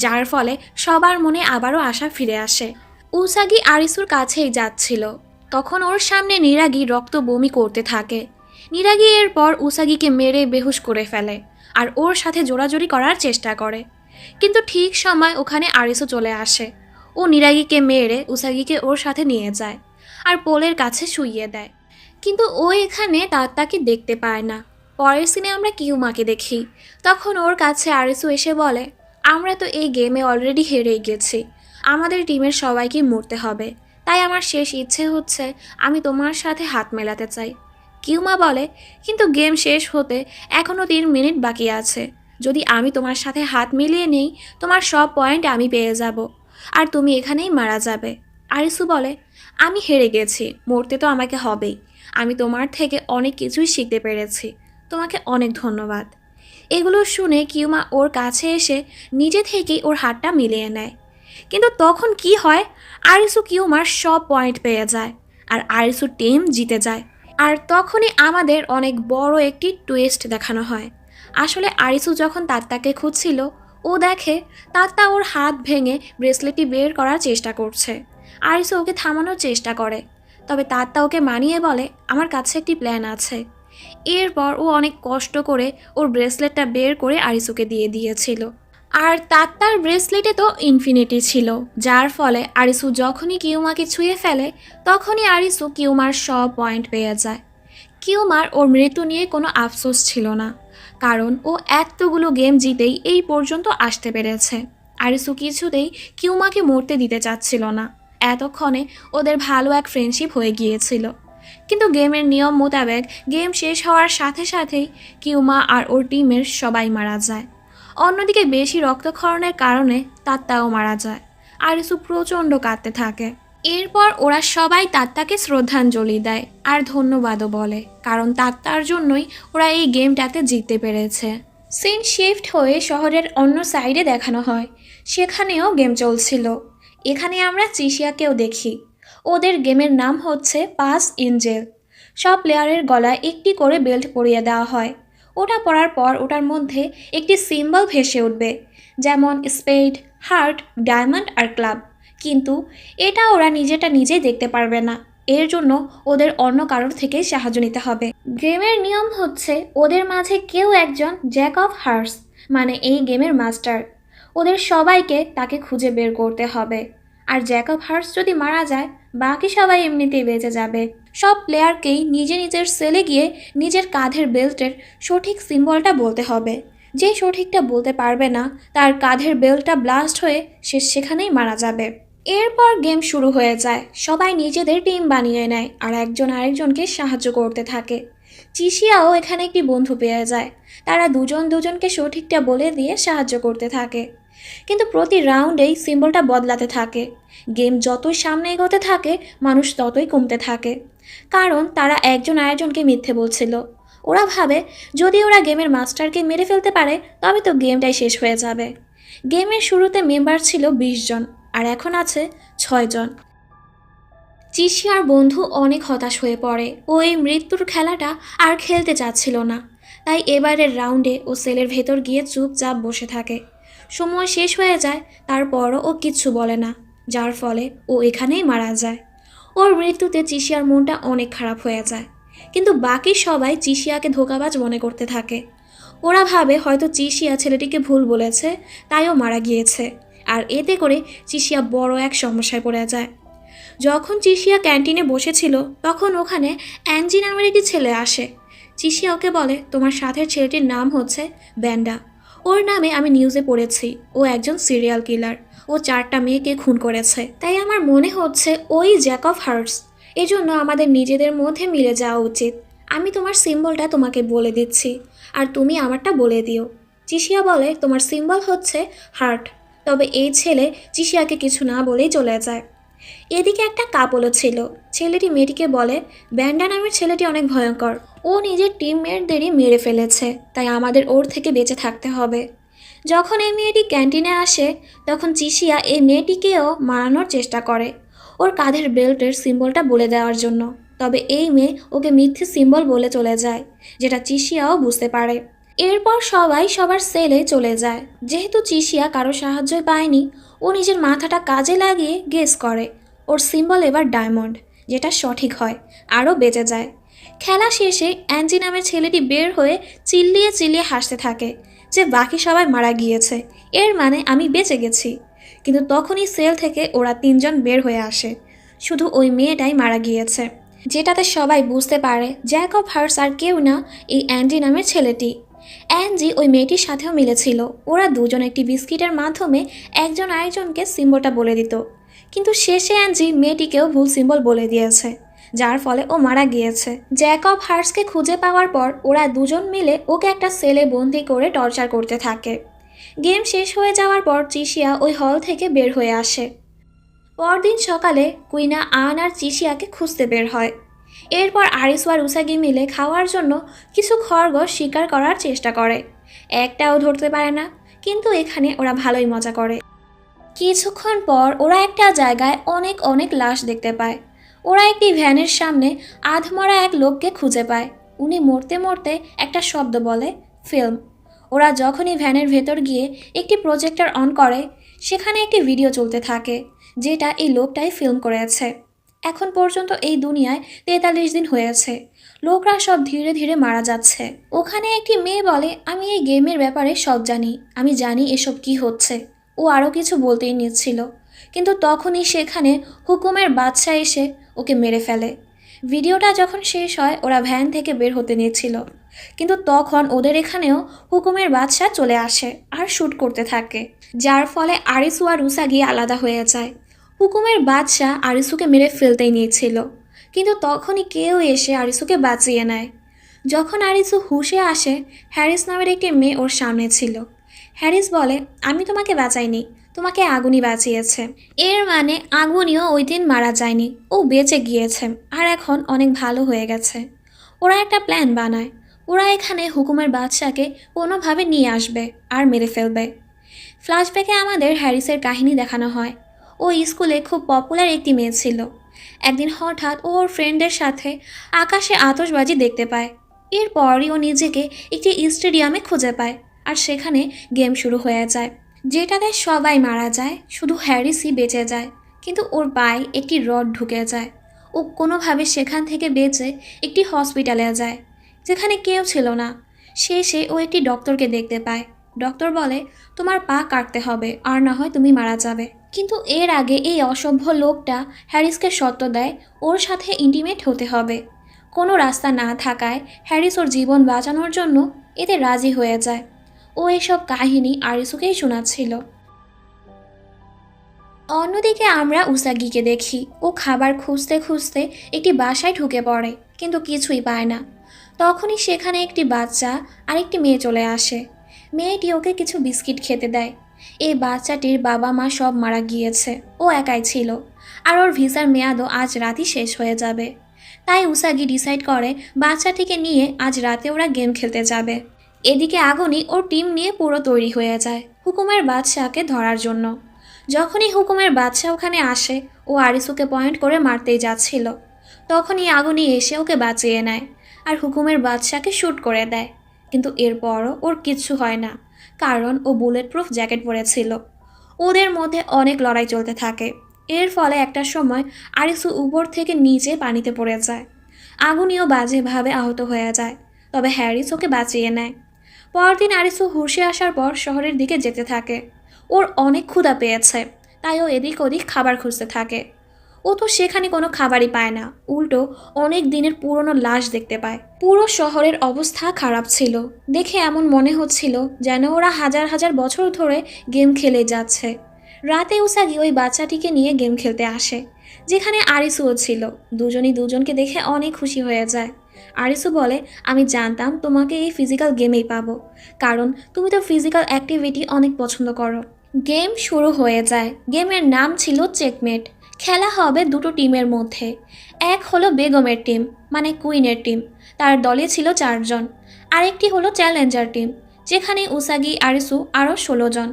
যার ফলে সবার মনে আবারও আশা ফিরে আসে। উসাগি আরিসুর কাছেই যাচ্ছিল, তখন ওর সামনে নিরাগি রক্ত বমি করতে থাকে। নিরাগি এরপর উসাগিকে মেরে বেহুশ করে ফেলে, আর ওর সাথে জোরাজোরি করার চেষ্টা করে। কিন্তু ঠিক সময় ওখানে আরিসু চলে আসে। ও নিরাগিকে মেরে উসাগিকে ওর সাথে নিয়ে যায়, আর পোলের কাছে শুইয়ে দেয়। কিন্তু ও এখানে তাকে দেখতে পায় না। পরের সিনে আমরা কিউমাকে দেখি। তখন ওর কাছে আরিসু এসে বলে, আমরা তো এই গেমে অলরেডি হেরেই গেছি, আমাদের টিমের সবাইকে মরতে হবে, তাই আমার শেষ ইচ্ছে হচ্ছে আমি তোমার সাথে হাত মেলাতে চাই। কিউমা বলে, কিন্তু গেম শেষ হতে এখনও 3 মিনিট বাকি আছে, যদি আমি তোমার সাথে হাত মিলিয়ে নেই, তোমার সব পয়েন্ট আমি পেয়ে যাব, আর তুমি এখানেই মারা যাবে। আরিসু বলে, আমি হেরে গেছি, মরতে তো আমাকে হবেই, আমি তোমার থেকে অনেক কিছুই শিখতে পেরেছি, তোমাকে অনেক ধন্যবাদ। এগুলো শুনে কিউমা ওর কাছে এসে নিজে থেকেই ওর হাতটা মিলিয়ে নেয়। কিন্তু তখন কি হয়, আরিসু কিউমার সব পয়েন্ট পেয়ে যায় আর আরিসু টিম জিতে যায়। আর তখনই আমাদের অনেক বড় একটি টুইস্ট দেখানো হয়। আসলে আরিসু যখন তাত্তাকে খুঁজছিল, ও দেখে তাত্তা ওর হাত ভেঙে ব্রেসলেটটি বের করার চেষ্টা করছে। আরিসু ওকে থামানোর চেষ্টা করে, তবে তাত্তা ওকে মানিয়ে বলে আমার কাছে একটি প্ল্যান আছে। এরপর ও অনেক কষ্ট করে ওর ব্রেসলেটটা বের করে আরিসুকে দিয়ে দিয়েছিল। আর তাত্তার ব্রেসলেটে তো ইনফিনিটি ছিল, যার ফলে আরিসু যখনই কিউমাকে ছুঁয়ে ফেলে তখনই আরিসু কিউমার সব পয়েন্ট পেয়ে যায়। কিউমার ওর মৃত্যু নিয়ে কোনো আফসোস ছিল না, কারণ ও এতগুলো গেম জিতেই এই পর্যন্ত আসতে পেরেছে। আরিসু কিছুতেই কিউমাকে মরতে দিতে চাচ্ছিল না। এতক্ষণে ওদের ভালো এক ফ্রেন্ডশিপ হয়ে গিয়েছিল। কিন্তু গেমের নিয়ম মোতাবেক গেম শেষ হওয়ার সাথে সাথেই কিউমা আর ওর টিমের সবাই মারা যায়। অন্যদিকে বেশি রক্তক্ষরণের কারণে তাত্তাও মারা যায়। আরিসু প্রচণ্ড কাঁদতে থাকে। এরপর ওরা সবাই তাত্তাকে শ্রদ্ধাঞ্জলি দেয় আর ধন্যবাদও বলে, কারণ তাত্তার জন্যই ওরা এই গেমটাতে জিততে পেরেছে। সিন শিফট হয়ে শহরের অন্য সাইডে দেখানো হয়, সেখানেও গেম চলছিল। এখানে আমরা চিশিয়াকেও দেখি। ওদের গেমের নাম হচ্ছে পাস এঞ্জেল। সব প্লেয়ারের গলায় একটি করে বেল্ট পরিয়ে দেওয়া হয়। ওটা পরার পর ওটার মধ্যে একটি সিম্বল ভেসে উঠবে, যেমন স্পেড, হার্ট, ডায়মন্ড আর ক্লাব। কিন্তু এটা ওরা নিজেটা নিজেই দেখতে পারবে না, এর জন্য ওদের অন্য কারোর থেকে সাহায্য নিতে হবে। গেমের নিয়ম হচ্ছে ওদের মাঝে কেউ একজন জ্যাক অফ হার্টস, মানে এই গেমের মাস্টার। ওদের সবাইকে তাকে খুঁজে বের করতে হবে। আর জ্যাক অফ হার্টস যদি মারা যায়, বাকি সবাই এমনিতেই বেঁচে যাবে। সব প্লেয়ারকেই নিজে নিজের সেলে গিয়ে নিজের কাঁধের বেল্টের সঠিক সিম্বলটা বলতে হবে। যে সঠিকটা বলতে পারবে না, তার কাঁধের বেল্টটা ব্লাস্ট হয়ে সে সেখানেই মারা যাবে। এরপর গেম শুরু হয়ে যায়। সবাই নিজেদের টিম বানিয়ে নেয় আর একজন আরেকজনকে সাহায্য করতে থাকে। চিশিয়াও এখানে একটি বন্ধু পেয়ে যায়। তারা দুজন দুজনকে সঠিকটা বলে দিয়ে সাহায্য করতে থাকে। কিন্তু প্রতি রাউন্ডেই সিম্বলটা বদলাতে থাকে। গেম যতই সামনে এগোতে থাকে, মানুষ ততই কমতে থাকে, কারণ তারা একজন আরেকজনকে মিথ্যে বলছিল। ওরা ভাবে যদি ওরা গেমের মাস্টারকে মেরে ফেলতে পারে তবে তো গেমটাই শেষ হয়ে যাবে। গেমের শুরুতে মেম্বার ছিল 20 জন, আর এখন আছে 6 জন। চিশিয়ার বন্ধু অনেক হতাশ হয়ে পড়ে। ও এই মৃত্যুর খেলাটা আর খেলতে চাচ্ছিল না। তাই এবারের রাউন্ডে ও সেলের ভেতর গিয়ে চুপচাপ বসে থাকে। সময় শেষ হয়ে যায়, তারপরও ও কিচ্ছু বলে না, যার ফলে ও এখানেই মারা যায়। ওর মৃত্যুতে চিশিয়ার মনটা অনেক খারাপ হয়ে যায়। কিন্তু বাকি সবাই চিশিয়াকে ধোঁকাবাজ মনে করতে থাকে। ওরা ভাবে হয়তো চিশিয়া ছেলেটিকে ভুল বলেছে, তাই ও মারা গিয়েছে। আর এতে করে চিশিয়া বড় এক সমস্যায় পড়ে যায়। যখন চিশিয়া ক্যান্টিনে বসেছিল, তখন ওখানে অ্যাঞ্জি নামের একটি ছেলে আসে। চিশিয়া ওকে বলে, তোমার সাথের ছেলেটির নাম হচ্ছে ব্যান্ডা। ওর নামে আমি নিউজে পড়েছি ও একজন সিরিয়াল কিলার। ও 4টা মেয়েকে খুন করেছে। তাই আমার মনে হচ্ছে ওই জ্যাক অফ হার্টস। এজন্য আমাদের নিজেদের মধ্যে মিলে যাওয়া উচিত। আমি তোমার সিম্বলটা তোমাকে বলে দিচ্ছি, আর তুমি আমারটা বলে দিও। চিশিয়া বলে, তোমার সিম্বল হচ্ছে হার্ট। তবে এই ছেলে চিশিয়াকে কিছু না বলেই চলে যায়। এদিকে একটা কাপলও ছিল। ছেলেটি মেয়েটিকে বলে, ব্যান্ডা নামের ছেলেটি অনেক ভয়ঙ্কর। ও নিজের টিমমেটদেরই মেরে ফেলেছে, তাই আমাদের ওর থেকে বেঁচে থাকতে হবে। যখন এই মেয়েটি ক্যান্টিনে আসে, তখন চিশিয়া এই মেয়েটিকেও মারানোর চেষ্টা করে ওর কাঁধের বেল্টের সিম্বলটা বলে দেওয়ার জন্য। তবে এই মেয়ে ওকে মিথ্যে সিম্বল বলে চলে যায়, যেটা চিশিয়াও বুঝতে পারে। এরপর সবাই সবার সেলে চলে যায়। যেহেতু চিশিয়া কারো সাহায্যই পায়নি, ও নিজের মাথাটা কাজে লাগিয়ে গেস করে। ওর সিম্বল এবার ডায়মন্ড, যেটা সঠিক হয়, আরও বেঁচে যায়। খেলা শেষে অ্যাঞ্জি নামের ছেলেটি বের হয়ে চিল্লিয়ে চিল্লিয়ে হাসতে থাকে যে বাকি সবাই মারা গিয়েছে, এর মানে আমি বেঁচে গেছি। কিন্তু তখনই সেল থেকে ওরা 3 জন বের হয়ে আসে। শুধু ওই মেয়েটাই মারা গিয়েছে, যেটাতে সবাই বুঝতে পারে জ্যাক অফ হার্টস আর কেউ না, এই অ্যান্ডি নামের ছেলেটি। অ্যাঞ্জি ওই মেয়েটির সাথেও মিলেছিল। ওরা দুজন একটি বিস্কিটের মাধ্যমে একজন আরেকজনকে সিম্বলটা বলে দিত। কিন্তু শেষে অ্যাঞ্জি মেয়েটিকেও ভুল সিম্বল বলে দিয়েছে, যার ফলে ও মারা গিয়েছে। জ্যাক অফ হার্টসকে খুঁজে পাওয়ার পর ওরা দুজন মিলে ওকে একটা সেলে বন্দি করে টর্চার করতে থাকে। গেম শেষ হয়ে যাওয়ার পর চিশিয়া ওই হল থেকে বের হয়ে আসে। পরদিন সকালে কুইনা আন আর চিশিয়াকে খুঁজতে বের হয়। এরপর আরিসু আর উসাগি মিলে খাওয়ার জন্য কিছু খরগোশ শিকার করার চেষ্টা করে। একটাও ধরতে পারে না, কিন্তু এখানে ওরা ভালোই মজা করে। কিছুক্ষণ পর ওরা একটা জায়গায় অনেক অনেক লাশ দেখতে পায়। ওরা একটি ভ্যানের সামনে আধমরা এক লোককে খুঁজে পায়। উনি মরতে মরতে একটা শব্দ বলে, ফিল্ম। ওরা যখনই ভ্যানের ভেতর গিয়ে একটি প্রজেক্টর অন করে, সেখানে একটি ভিডিও চলতে থাকে যেটা এই লোকটাই ফিল্ম করেছে। এখন পর্যন্ত এই দুনিয়ায় 43 দিন হয়েছে। লোকরা সব ধীরে ধীরে মারা যাচ্ছে। ওখানে একটি মেয়ে বলে, আমি এই গেমের ব্যাপারে সব জানি, আমি জানি এসব কি হচ্ছে। ও আরও কিছু বলতেই নিচ্ছিল, কিন্তু তখনই সেখানে হুকুমের বাদশা এসে ওকে মেরে ফেলে। ভিডিওটা যখন শেষ হয় ওরা ভ্যান থেকে বের হতে নিচ্ছিল, কিন্তু তখন ওদের এখানেও হুকুমের বাদশা চলে আসে আর শ্যুট করতে থাকে, যার ফলে আরিসু আর উসাগি আলাদা হয়ে যায়। হুকুমের বাদশা আরিসুকে মেরে ফেলতেই নিয়েছিল, কিন্তু তখনই কেউ এসে আরিসুকে বাঁচিয়ে নেয়। যখন আরিসু হুঁশে আসে, হ্যারিস নামের একটি মেয়ে ওর সামনে ছিল। হ্যারিস বলে, আমি তোমাকে বাঁচাইনি, তোমাকে আগুনই বাঁচিয়েছে। এর মানে আগুনিও ওই দিন মারা যায়নি, ও বেঁচে গিয়েছে আর এখন অনেক ভালো হয়ে গেছে। ওরা একটা প্ল্যান বানায়। ওরা এখানে হুকুমের বাদশাকে কোনোভাবে নিয়ে আসবে আর মেরে ফেলবে। ফ্ল্যাশব্যাকে আমাদের হ্যারিসের কাহিনী দেখানো হয়। ও স্কুলে খুব পপুলার একটি মেয়ে ছিল। একদিন হঠাৎ ও ওর ফ্রেন্ডের সাথে আকাশে আতশবাজি দেখতে পায়। এরপরই ও নিজেকে একটি স্টেডিয়ামে খুঁজে পায় আর সেখানে গেম শুরু হয়ে যায়, যেটাতে সবাই মারা যায়, শুধু হ্যারিসই বেঁচে যায়। কিন্তু ওর পায়ে একটি রড ঢুকে যায়। ও কোনোভাবে সেখান থেকে বেঁচে একটি হসপিটালে যায়, যেখানে কেউ ছিল না। শেষে ও একটি ডক্টরকে দেখতে পায়। ডক্টর বলে, তোমার পা কাটতে হবে, আর না হয় তুমি মারা যাবে। কিন্তু এর আগে এই অসভ্য লোকটা হ্যারিসকে শর্ত দেয় ওর সাথে ইন্টিমেট হতে হবে। কোনো রাস্তা না থাকায় হ্যারিস ওর জীবন বাঁচানোর জন্য এতে রাজি হয়ে যায়। ও এসব কাহিনী আরিসুকেই শোনাচ্ছিল। অন্যদিকে আমরা উসাগিকে দেখি। ও খাবার খুঁজতে খুঁজতে একটি বাসায় ঢুকে পড়ে, কিন্তু কিছুই পায় না। তখনই সেখানে একটি বাচ্চা আর একটি মেয়ে চলে আসে। মেয়েটি ওকে কিছু বিস্কিট খেতে দেয়। এই বাচ্চাটির বাবা মা সব মারা গিয়েছে, ও একাই ছিল, আর ওর ভিসার মেয়াদও আজ রাতই শেষ হয়ে যাবে। তাই উসাগি ডিসাইড করে বাচ্চাটিকে নিয়ে আজ রাতে ওরা গেম খেলতে যাবে। এদিকে আগুনি ওর টিম নিয়ে পুরো তৈরি হয়ে যায় হুকুমের বাদশাকে ধরার জন্য। যখনই হুকুমের বাদশা ওখানে আসে, ও আরিসুকে পয়েন্ট করে মারতেই যাচ্ছিল। তখনই আগুনি এসে ওকে বাঁচিয়ে নেয় আর হুকুমের বাদশাকে শ্যুট করে দেয়। কিন্তু এরপরও ওর কিচ্ছু হয় না, কারণ ও বুলেট প্রুফ জ্যাকেট পরেছিল। ওদের মধ্যে অনেক লড়াই চলতে থাকে। এর ফলে একটা সময় আরিসু উপর থেকে নিচে পানিতে পড়ে যায়। আগুনিও বাজেভাবে আহত হয়ে যায়, তবে হ্যারিস ওকে বাঁচিয়ে নেয়। পরদিন আরিসু হুঁশে আসার পর শহরের দিকে যেতে থাকে। ওর অনেক ক্ষুধা পেয়েছে, তাই ও এদিক ওদিক খাবার খুঁজতে থাকে। ও তো সেখানে কোনো খাবারই পায় না, উল্টো অনেক দিনের পুরনো লাশ দেখতে পায়। পুরো শহরের অবস্থা খারাপ ছিল। দেখে এমন মনে হচ্ছিল যেন ওরা হাজার হাজার বছর ধরে গেম খেলে যাচ্ছে। রাতে উসাগি ওই বাচ্চাটিকে নিয়ে গেম খেলতে আসে, যেখানে আরিসুও ছিল। দুজনই দুজনকে দেখে অনেক খুশি হয়ে যায়। আরিসু বলে, আমি জানতাম তোমাকে এই ফিজিক্যাল গেমেই পাবো, কারণ তুমি তো ফিজিক্যাল অ্যাক্টিভিটি অনেক পছন্দ করো। গেম শুরু হয়ে যায়। গেমের নাম ছিল চেকমেট। খেলা হবে দুটো টিমের মধ্যে। এক হলো বেগমের টিম, মানে কুইনের টিম, তার দলে ছিল 4 জন। আরেকটি হলো চ্যালেঞ্জার টিম, যেখানে উসাগি আরিসু আরও 16 জন।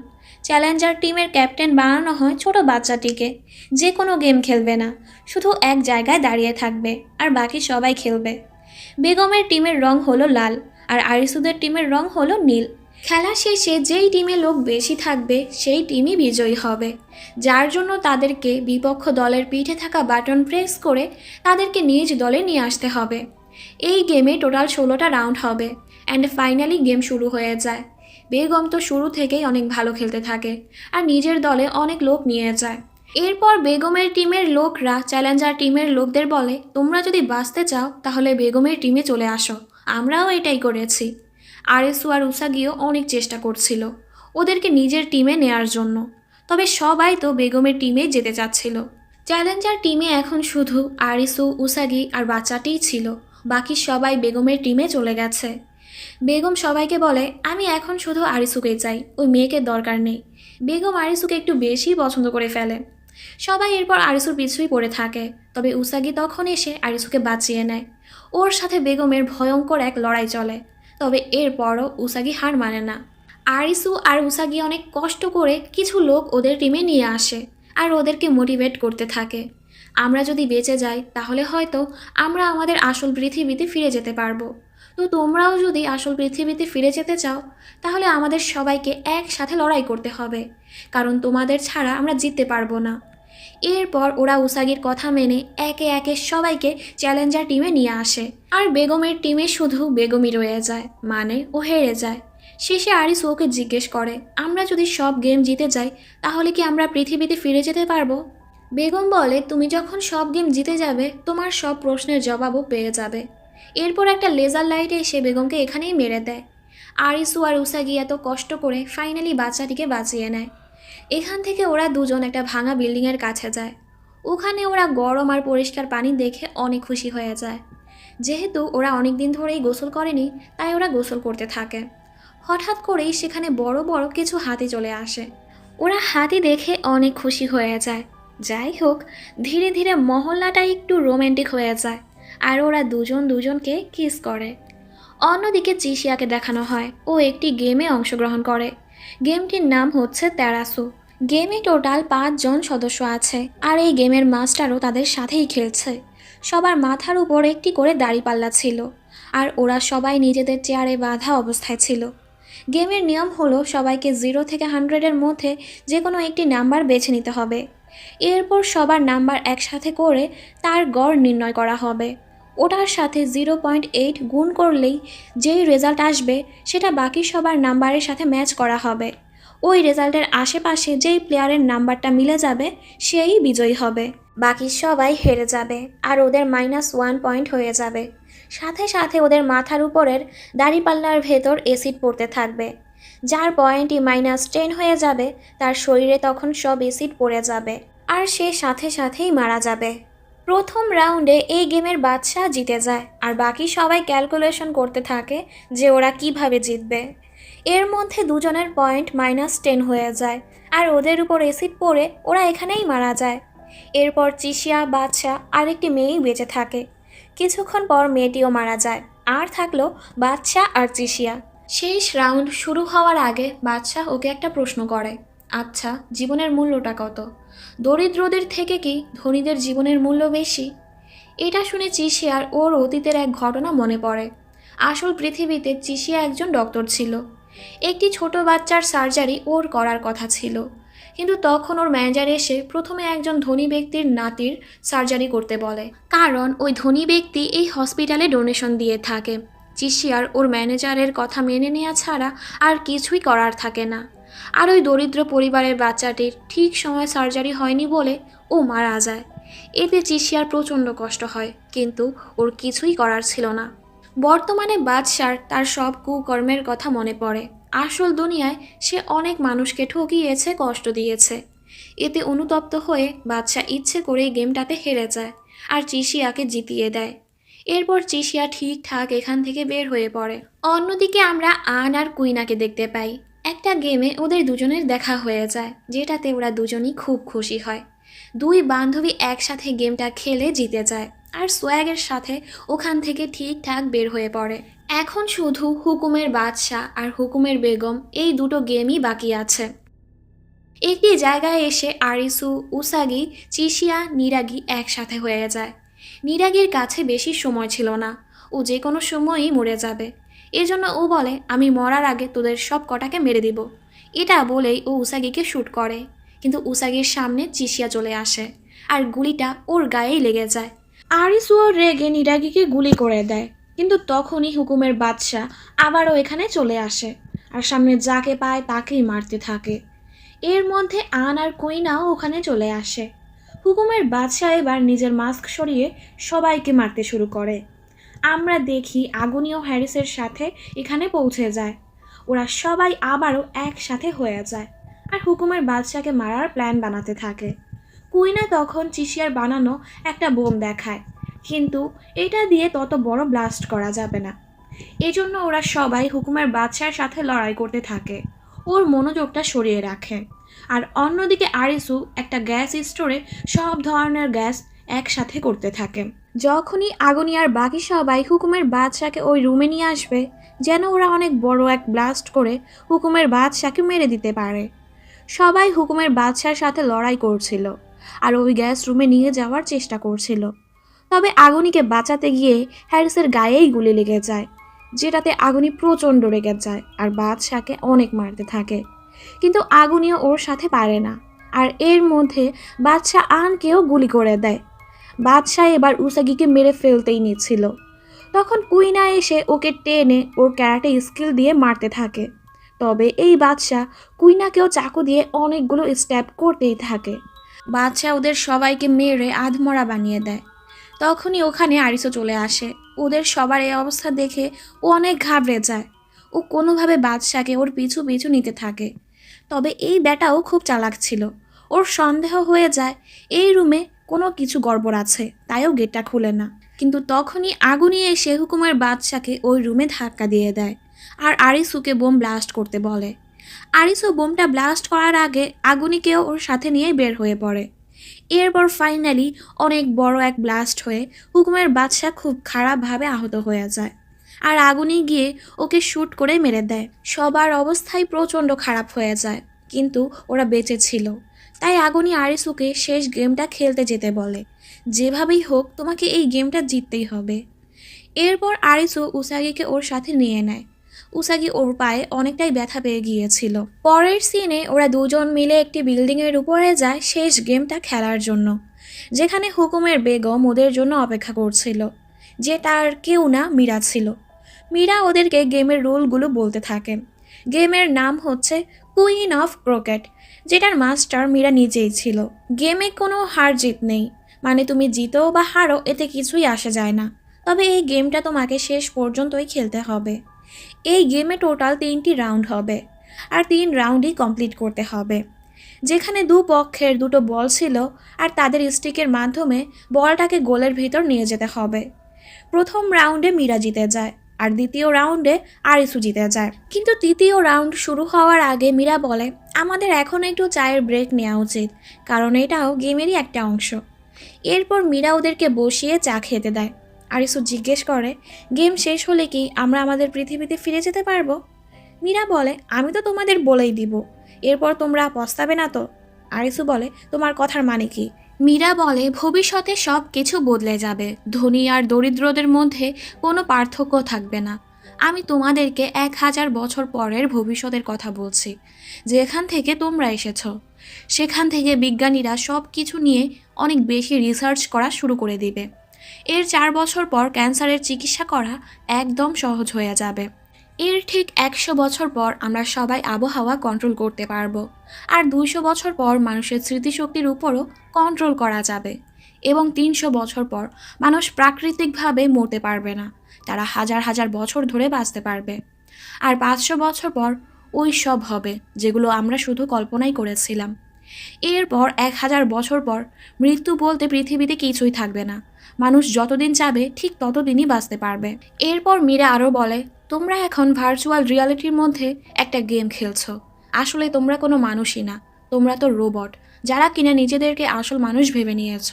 চ্যালেঞ্জার টিমের ক্যাপ্টেন বানানো হয় ছোট বাচ্চাটিকে, যে কোনো গেম খেলবে না, শুধু এক জায়গায় দাঁড়িয়ে থাকবে আর বাকি সবাই খেলবে। বেগমের টিমের রং হলো লাল আর আরিসুদের টিমের রং হলো নীল। খেলা শেষে যেই টিমে লোক বেশি থাকবে সেই টিমই বিজয়ী হবে, যার জন্য তাদেরকে বিপক্ষ দলের পিঠে থাকা বাটন প্রেস করে তাদেরকে নিজ দলে নিয়ে আসতে হবে। এই গেমে টোটাল 16টা রাউন্ড হবে অ্যান্ড ফাইনালি গেম শুরু হয়ে যায়। বেগম তো শুরু থেকেই অনেক ভালো খেলতে থাকে আর নিজের দলে অনেক লোক নিয়ে যায়। এরপর বেগমের টিমের লোকরা চ্যালেঞ্জার টিমের লোকদের বলে, তোমরা যদি বাঁচতে চাও তাহলে বেগমের টিমে চলে আসো, আমরাও এটাই করেছি। আরিসু আর উসাগিও অনেক চেষ্টা করছিল ওদেরকে নিজের টিমে নেয়ার জন্য, তবে সবাই তো বেগমের টিমে যেতে চাচ্ছিল। চ্যালেঞ্জার টিমে এখন শুধু আরিসু, উসাগি আর বাচ্চাটিই ছিল, বাকি সবাই বেগমের টিমে চলে গেছে। বেগম সবাইকে বলে, আমি এখন শুধু আরিসুকেই চাই, ওই মেয়েকে দরকার নেই। বেগম আরিসুকে একটু বেশি পছন্দ করে ফেলে। সবাই এরপর আরিসুর পিছুই পড়ে থাকে, তবে উসাগি তখন এসে আরিসুকে বাঁচিয়ে নেয়। ওর সাথে বেগমের ভয়ঙ্কর এক লড়াই চলে, তবে এরপরও উসাগি হার মানে না। আরিসু আর উসাগি অনেক কষ্ট করে কিছু লোক ওদের টিমে নিয়ে আসে আর ওদেরকে মোটিভেট করতে থাকে। আমরা যদি বেঁচে যাই তাহলে হয়তো আমরা আমাদের আসল পৃথিবীতে ফিরে যেতে পারবো। তো তোমরাও যদি আসল পৃথিবীতে ফিরে যেতে চাও তাহলে আমাদের সবাইকে একসাথে লড়াই করতে হবে, কারণ তোমাদের ছাড়া আমরা জিততে পারবো না। এরপর ওরা উসাগির কথা মেনে একে একে সবাইকে চ্যালেঞ্জার টিমে নিয়ে আসে, আর বেগমের টিমে শুধু বেগমই রয়ে যায়, মানে ও হেরে যায়। শেষে আরিসু ওকে জিজ্ঞেস করে, আমরা যদি সব গেম জিতে যাই তাহলে কি আমরা পৃথিবীতে ফিরে যেতে পারবো? বেগম বলে, তুমি যখন সব গেম জিতে যাবে তোমার সব প্রশ্নের জবাবও পেয়ে যাবে। এরপর একটা লেজার লাইট এসে বেগমকে এখানেই মেরে দেয়। আরিসু আর উসাগি এত কষ্ট করে ফাইনালি বাচ্চাটিকে বাঁচিয়ে নেয়। এখান থেকে ওরা দুজন একটা ভাঙা বিল্ডিংয়ের কাছে যায়। ওখানে ওরা গরম আর পরিষ্কার পানি দেখে অনেক খুশি হয়ে যায়। যেহেতু ওরা অনেক দিন ধরেই গোসল করেনি তাই ওরা গোসল করতে থাকে। হঠাৎ করেই সেখানে বড় বড় কিছু হাতি চলে আসে। ওরা হাতি দেখে অনেক খুশি হয়ে যায়। যাই হোক, ধীরে ধীরে মহল্লাটা একটু রোমান্টিক হয়ে যায় আর ওরা দুজন দুজনকে কিস করে। অন্যদিকে চিশিয়াকে দেখানো হয় ও একটি গেমে অংশগ্রহণ করে। গেমটির নাম হচ্ছে তেরাসু। গেমে টোটাল 5 জন সদস্য আছে আর এই গেমের মাস্টারও তাদের সাথেই খেলছে। সবার মাথার উপর একটি করে দাড়িপাল্লা ছিল আর ওরা সবাই নিজেদের চেয়ারে বাঁধা অবস্থায় ছিল। গেমের নিয়ম হলো সবাইকে 0 থেকে 100-এর মধ্যে যে কোনো একটি নাম্বার বেছে নিতে হবে। এরপর সবার নাম্বার একসাথে করে তার গড় নির্ণয় করা হবে। ওটার সাথে 0.8 গুণ করলেই যেই রেজাল্ট আসবে সেটা বাকি সবার নাম্বারের সাথে ম্যাচ করা হবে। ওই রেজাল্টের আশেপাশে যেই প্লেয়ারের নাম্বারটা মিলে যাবে সেই বিজয়ী হবে। বাকি সবাই হেরে যাবে আর ওদের -1 পয়েন্ট হয়ে যাবে। সাথে সাথে ওদের মাথার উপরের দাড়িপাল্লার ভেতর অ্যাসিড পড়তে থাকবে। যার পয়েন্টই -10 হয়ে যাবে তার শরীরে তখন সব অ্যাসিড পড়ে যাবে আর সে সাথে সাথেই মারা যাবে। প্রথম রাউন্ডে এই গেমের বাদশা জিতে যায় আর বাকি সবাই ক্যালকুলেশন করতে থাকে যে ওরা কিভাবে জিতবে। এর মধ্যে দুজনের পয়েন্ট -10 হয়ে যায় আর ওদের উপর অ্যাসিড পড়ে ওরা এখানেই মারা যায়। এরপর চিশিয়া, বাদশা আর একটি মেয়েই বেঁচে থাকে। কিছুক্ষণ পর মেয়েটিও মারা যায় আর থাকলো বাদশা আর চিশিয়া। শেষ রাউন্ড শুরু হওয়ার আগে বাদশা ওকে একটা প্রশ্ন করে, আচ্ছা জীবনের মূল্যটা কত? দরিদ্রদের থেকে কি ধনীদের জীবনের মূল্য বেশি? এটা শুনে চিশিয়ার ওর অতীতের এক ঘটনা মনে পড়ে। আসল পৃথিবীতে চিশিয়া একজন ডক্টর ছিল। একটি ছোট বাচ্চার সার্জারি ওর করার কথা ছিল, কিন্তু তখন ওর ম্যানেজার এসে প্রথমে একজন ধনী ব্যক্তির নাতির সার্জারি করতে বলে, কারণ ওই ধনী ব্যক্তি এই হসপিটালে ডোনেশন দিয়ে থাকে। চিশিয়ার ওর ম্যানেজারের কথা মেনে নেওয়া ছাড়া আর কিছুই করার থাকে না। আর ওই দরিদ্র পরিবারের বাচ্চাটির ঠিক সময় সার্জারি হয়নি বলে ও মারা যায়। এতে চিশিয়ার প্রচণ্ড কষ্ট হয়, কিন্তু ওর কিছুই করার ছিল না। বর্তমানে বাদশার তার সব কুকর্মের কথা মনে পড়ে। আসল দুনিয়ায় সে অনেক মানুষকে ঠকিয়েছে, কষ্ট দিয়েছে। এতে অনুতপ্ত হয়ে বাদশা ইচ্ছে করেই গেমটাতে হেরে যায় আর চিশিয়াকে জিতিয়ে দেয়। এরপর চিশিয়া ঠিকঠাক এখান থেকে বের হয়ে পড়ে। অন্যদিকে আমরা আন আর কুইনাকে দেখতে পাই। একটা গেমে ওদের দুজনের দেখা হয়ে যায়, যেটাতে ওরা দুজনই খুব খুশি হয়। দুই বান্ধবী একসাথে গেমটা খেলে জিতে যায় আর সোয়াগের সাথে ওখান থেকে ঠিকঠাক বের হয়ে পড়ে। এখন শুধু হুকুমের বাদশা আর হুকুমের বেগম এই দুটো গেমই বাকি আছে। একটি জায়গায় এসে আরিসু, উসাগি, চিশিয়া, নিরাগি একসাথে হয়ে যায়। নিরাগির কাছে বেশি সময় ছিল না, ও যে কোনো সময়ই মরে যাবে। এজন্য ও বলে, আমি মরার আগে তোদের সব কটাকে মেরে দিব। এটা বলেই ও উসাগিকে শ্যুট করে, কিন্তু উসাগির সামনে চিশিয়া চলে আসে আর গুলিটা ওর গায়েই লেগে যায়। আরিসুও রেগে নিরাগিকে গুলি করে দেয়, কিন্তু তখনই হুকুমের বাদশা আবারও এখানে চলে আসে আর সামনে যাকে পায় তাকেই মারতে থাকে। এর মধ্যে আন আর কুইনাও ওখানে চলে আসে। হুকুমের বাদশা এবার নিজের মাস্ক সরিয়ে সবাইকে মারতে শুরু করে। আমরা দেখি আগুনিও হ্যারিসের সাথে এখানে পৌঁছে যায়। ওরা সবাই আবারও একসাথে হয়ে যায় আর হুকুমের বাদশাকে মারার প্ল্যান বানাতে থাকে। কুইনা তখন চিশিয়ার বানানো একটা বোম দেখায়, কিন্তু এটা দিয়ে তত বড় ব্লাস্ট করা যাবে না। এজন্য ওরা সবাই হুকুমের বাদশার সাথে লড়াই করতে থাকে। ওর মনোযোগটা সরিয়ে রাখে। আর অন্যদিকে আরিসু একটা গ্যাস স্টোরে সব ধরনের গ্যাস একসাথে করতে থাকে। যখনই আগুনি আর বাকি সবাই হুকুমের বাদশাকে ওই রুমে নিয়ে আসবে, যেন ওরা অনেক বড় এক ব্লাস্ট করে হুকুমের বাদশাকে মেরে দিতে পারে। সবাই হুকুমের বাদশার সাথে লড়াই করছিল আর ওই গ্যাস রুমে নিয়ে যাওয়ার চেষ্টা করছিল। তবে আগুনিকে বাঁচাতে গিয়ে হ্যারিসের গায়েই গুলি লেগে যায়, যেটাতে আগুনি প্রচণ্ড রেগে যায় আর বাদশাকে অনেক মারতে থাকে। কিন্তু আগুনিও ওর সাথে পারে না, আর এর মধ্যে বাদশা আনকেও গুলি করে দেয়। বাদশাহ এবার উসাগিকে মেরে ফেলতেই নিচ্ছিল, তখন কুইনা এসে ওকে টেনে ওর ক্যারাটে স্কিল দিয়ে মারতে থাকে। তবে এই বাদশা কুইনাকেও চাকু দিয়ে অনেকগুলো স্ট্যাব করতেই থাকে। বাদশা ওদের সবাইকে মেরে আধমরা বানিয়ে দেয়। তখনই ওখানে আরিসও চলে আসে। ওদের সবার এই অবস্থা দেখে ও অনেক ঘাবড়ে যায়। ও কোনোভাবে বাদশাকে ওর পিছু পিছু নিতে থাকে। তবে এই ব্যাটাও খুব চালাক ছিল। ওর সন্দেহ হয়ে যায় এই রুমে কোনো কিছু গড়বড় আছে, তাইও গেটটা খুলে না। কিন্তু তখনই আগুনি এসে হুকুমের বাদশাকে ওই রুমে ধাক্কা দিয়ে দেয় আর আরিসুকে বোম ব্লাস্ট করতে বলে। আরিসু বোমটা ব্লাস্ট করার আগে আগুনিকেও ওর সাথে নিয়ে বের হয়ে পড়ে। এরপর ফাইনালি অনেক বড় এক ব্লাস্ট হয়ে হুকুমের বাদশা খুব খারাপভাবে আহত হয়ে যায় আর আগুনি গিয়ে ওকে শ্যুট করে মেরে দেয়। সবার অবস্থাই প্রচণ্ড খারাপ হয়ে যায়, কিন্তু ওরা বেঁচে ছিল। তাই আগুনি আরিসুকে শেষ গেমটা খেলতে যেতে বলে। যেভাবেই হোক তোমাকে এই গেমটা জিততেই হবে। এরপর আরিসু উসাগিকে ওর সাথে নিয়ে নেয়। উসাগি ওর পায়ে অনেকটাই ব্যথা পেয়ে গিয়েছিল। পরের সিনে ওরা দুজন মিলে একটি বিল্ডিংয়ের উপরে যায় শেষ গেমটা খেলার জন্য, যেখানে হুকুমের বেগম ওদের জন্য অপেক্ষা করছিল, যে তার কেউ না মীরা ছিল। মীরা ওদেরকে গেমের রুলগুলো বলতে থাকেন। গেমের নাম হচ্ছে কুইন অফ ক্রোকেট, যেটার মাস্টার মীরা নিজেই ছিল। গেমে কোনো হার জিত নেই, মানে তুমি জিতো বা হারো এতে কিছুই আসে যায় না। তবে এই গেমটা তোমাকে শেষ পর্যন্তই খেলতে হবে। এই গেমে টোটাল 3টি রাউন্ড হবে আর 3 রাউন্ডই কমপ্লিট করতে হবে। যেখানে দুপক্ষের দুটো বল ছিল আর তাদের স্টিকের মাধ্যমে বলটাকে গোলের ভিতর নিয়ে যেতে হবে। প্রথম রাউন্ডে মীরা জিতে যায় আর দ্বিতীয় রাউন্ডে আরিসু জিতে যায়। কিন্তু তৃতীয় রাউন্ড শুরু হওয়ার আগে মীরা বলে, আমাদের এখন একটু চায়ের ব্রেক নেওয়া উচিত, কারণ এটাও গেমেরই একটা অংশ। এরপর মীরা ওদেরকে বসিয়ে চা খেতে দেয়। আরিসু জিজ্ঞেস করে, গেম শেষ হলে কি আমরা আমাদের পৃথিবীতে ফিরে যেতে পারবো? মীরা বলে, আমি তো তোমাদের বলেই দিব, এরপর তোমরা পস্তাবে না তো? আরিসু বলে, তোমার কথার মানে কি? মীরা বলে, ভবিষ্যতে সব কিছু বদলে যাবে, ধনী আর দরিদ্রদের মধ্যে কোনো পার্থক্য থাকবে না। আমি তোমাদেরকে 1000 বছর পরের ভবিষ্যতের কথা বলছি, যেখান থেকে তোমরা এসেছো। সেখান থেকে বিজ্ঞানীরা সব কিছু নিয়ে অনেক বেশি রিসার্চ করা শুরু করে দিবে। এর 4 বছর পর ক্যান্সারের চিকিৎসা করা একদম সহজ হয়ে যাবে। এর ঠিক 100 বছর পর আমরা সবাই আবহাওয়া কন্ট্রোল করতে পারবো, আর 200 বছর পর মানুষের স্মৃতিশক্তির উপরও কন্ট্রোল করা যাবে, এবং 300 বছর পর মানুষ প্রাকৃতিকভাবে মরতে পারবে না, তারা হাজার হাজার বছর ধরে বাঁচতে পারবে। আর 500 বছর পর ওই সব হবে যেগুলো আমরা শুধু কল্পনাই করেছিলাম। এরপর 1000 বছর পর মৃত্যু বলতে পৃথিবীতে কিছুই থাকবে না, মানুষ যতদিন চাবে ঠিক ততদিনই বাঁচতে পারবে। এরপর মীরা আরও বলে, তোমরা এখন ভার্চুয়াল রিয়ালিটির মধ্যে একটা গেম খেলছো। আসলে তোমরা কোনো মানুষই না, তোমরা তো রোবট, যারা কিনা নিজেদেরকে আসল মানুষ ভেবে নিয়েছ।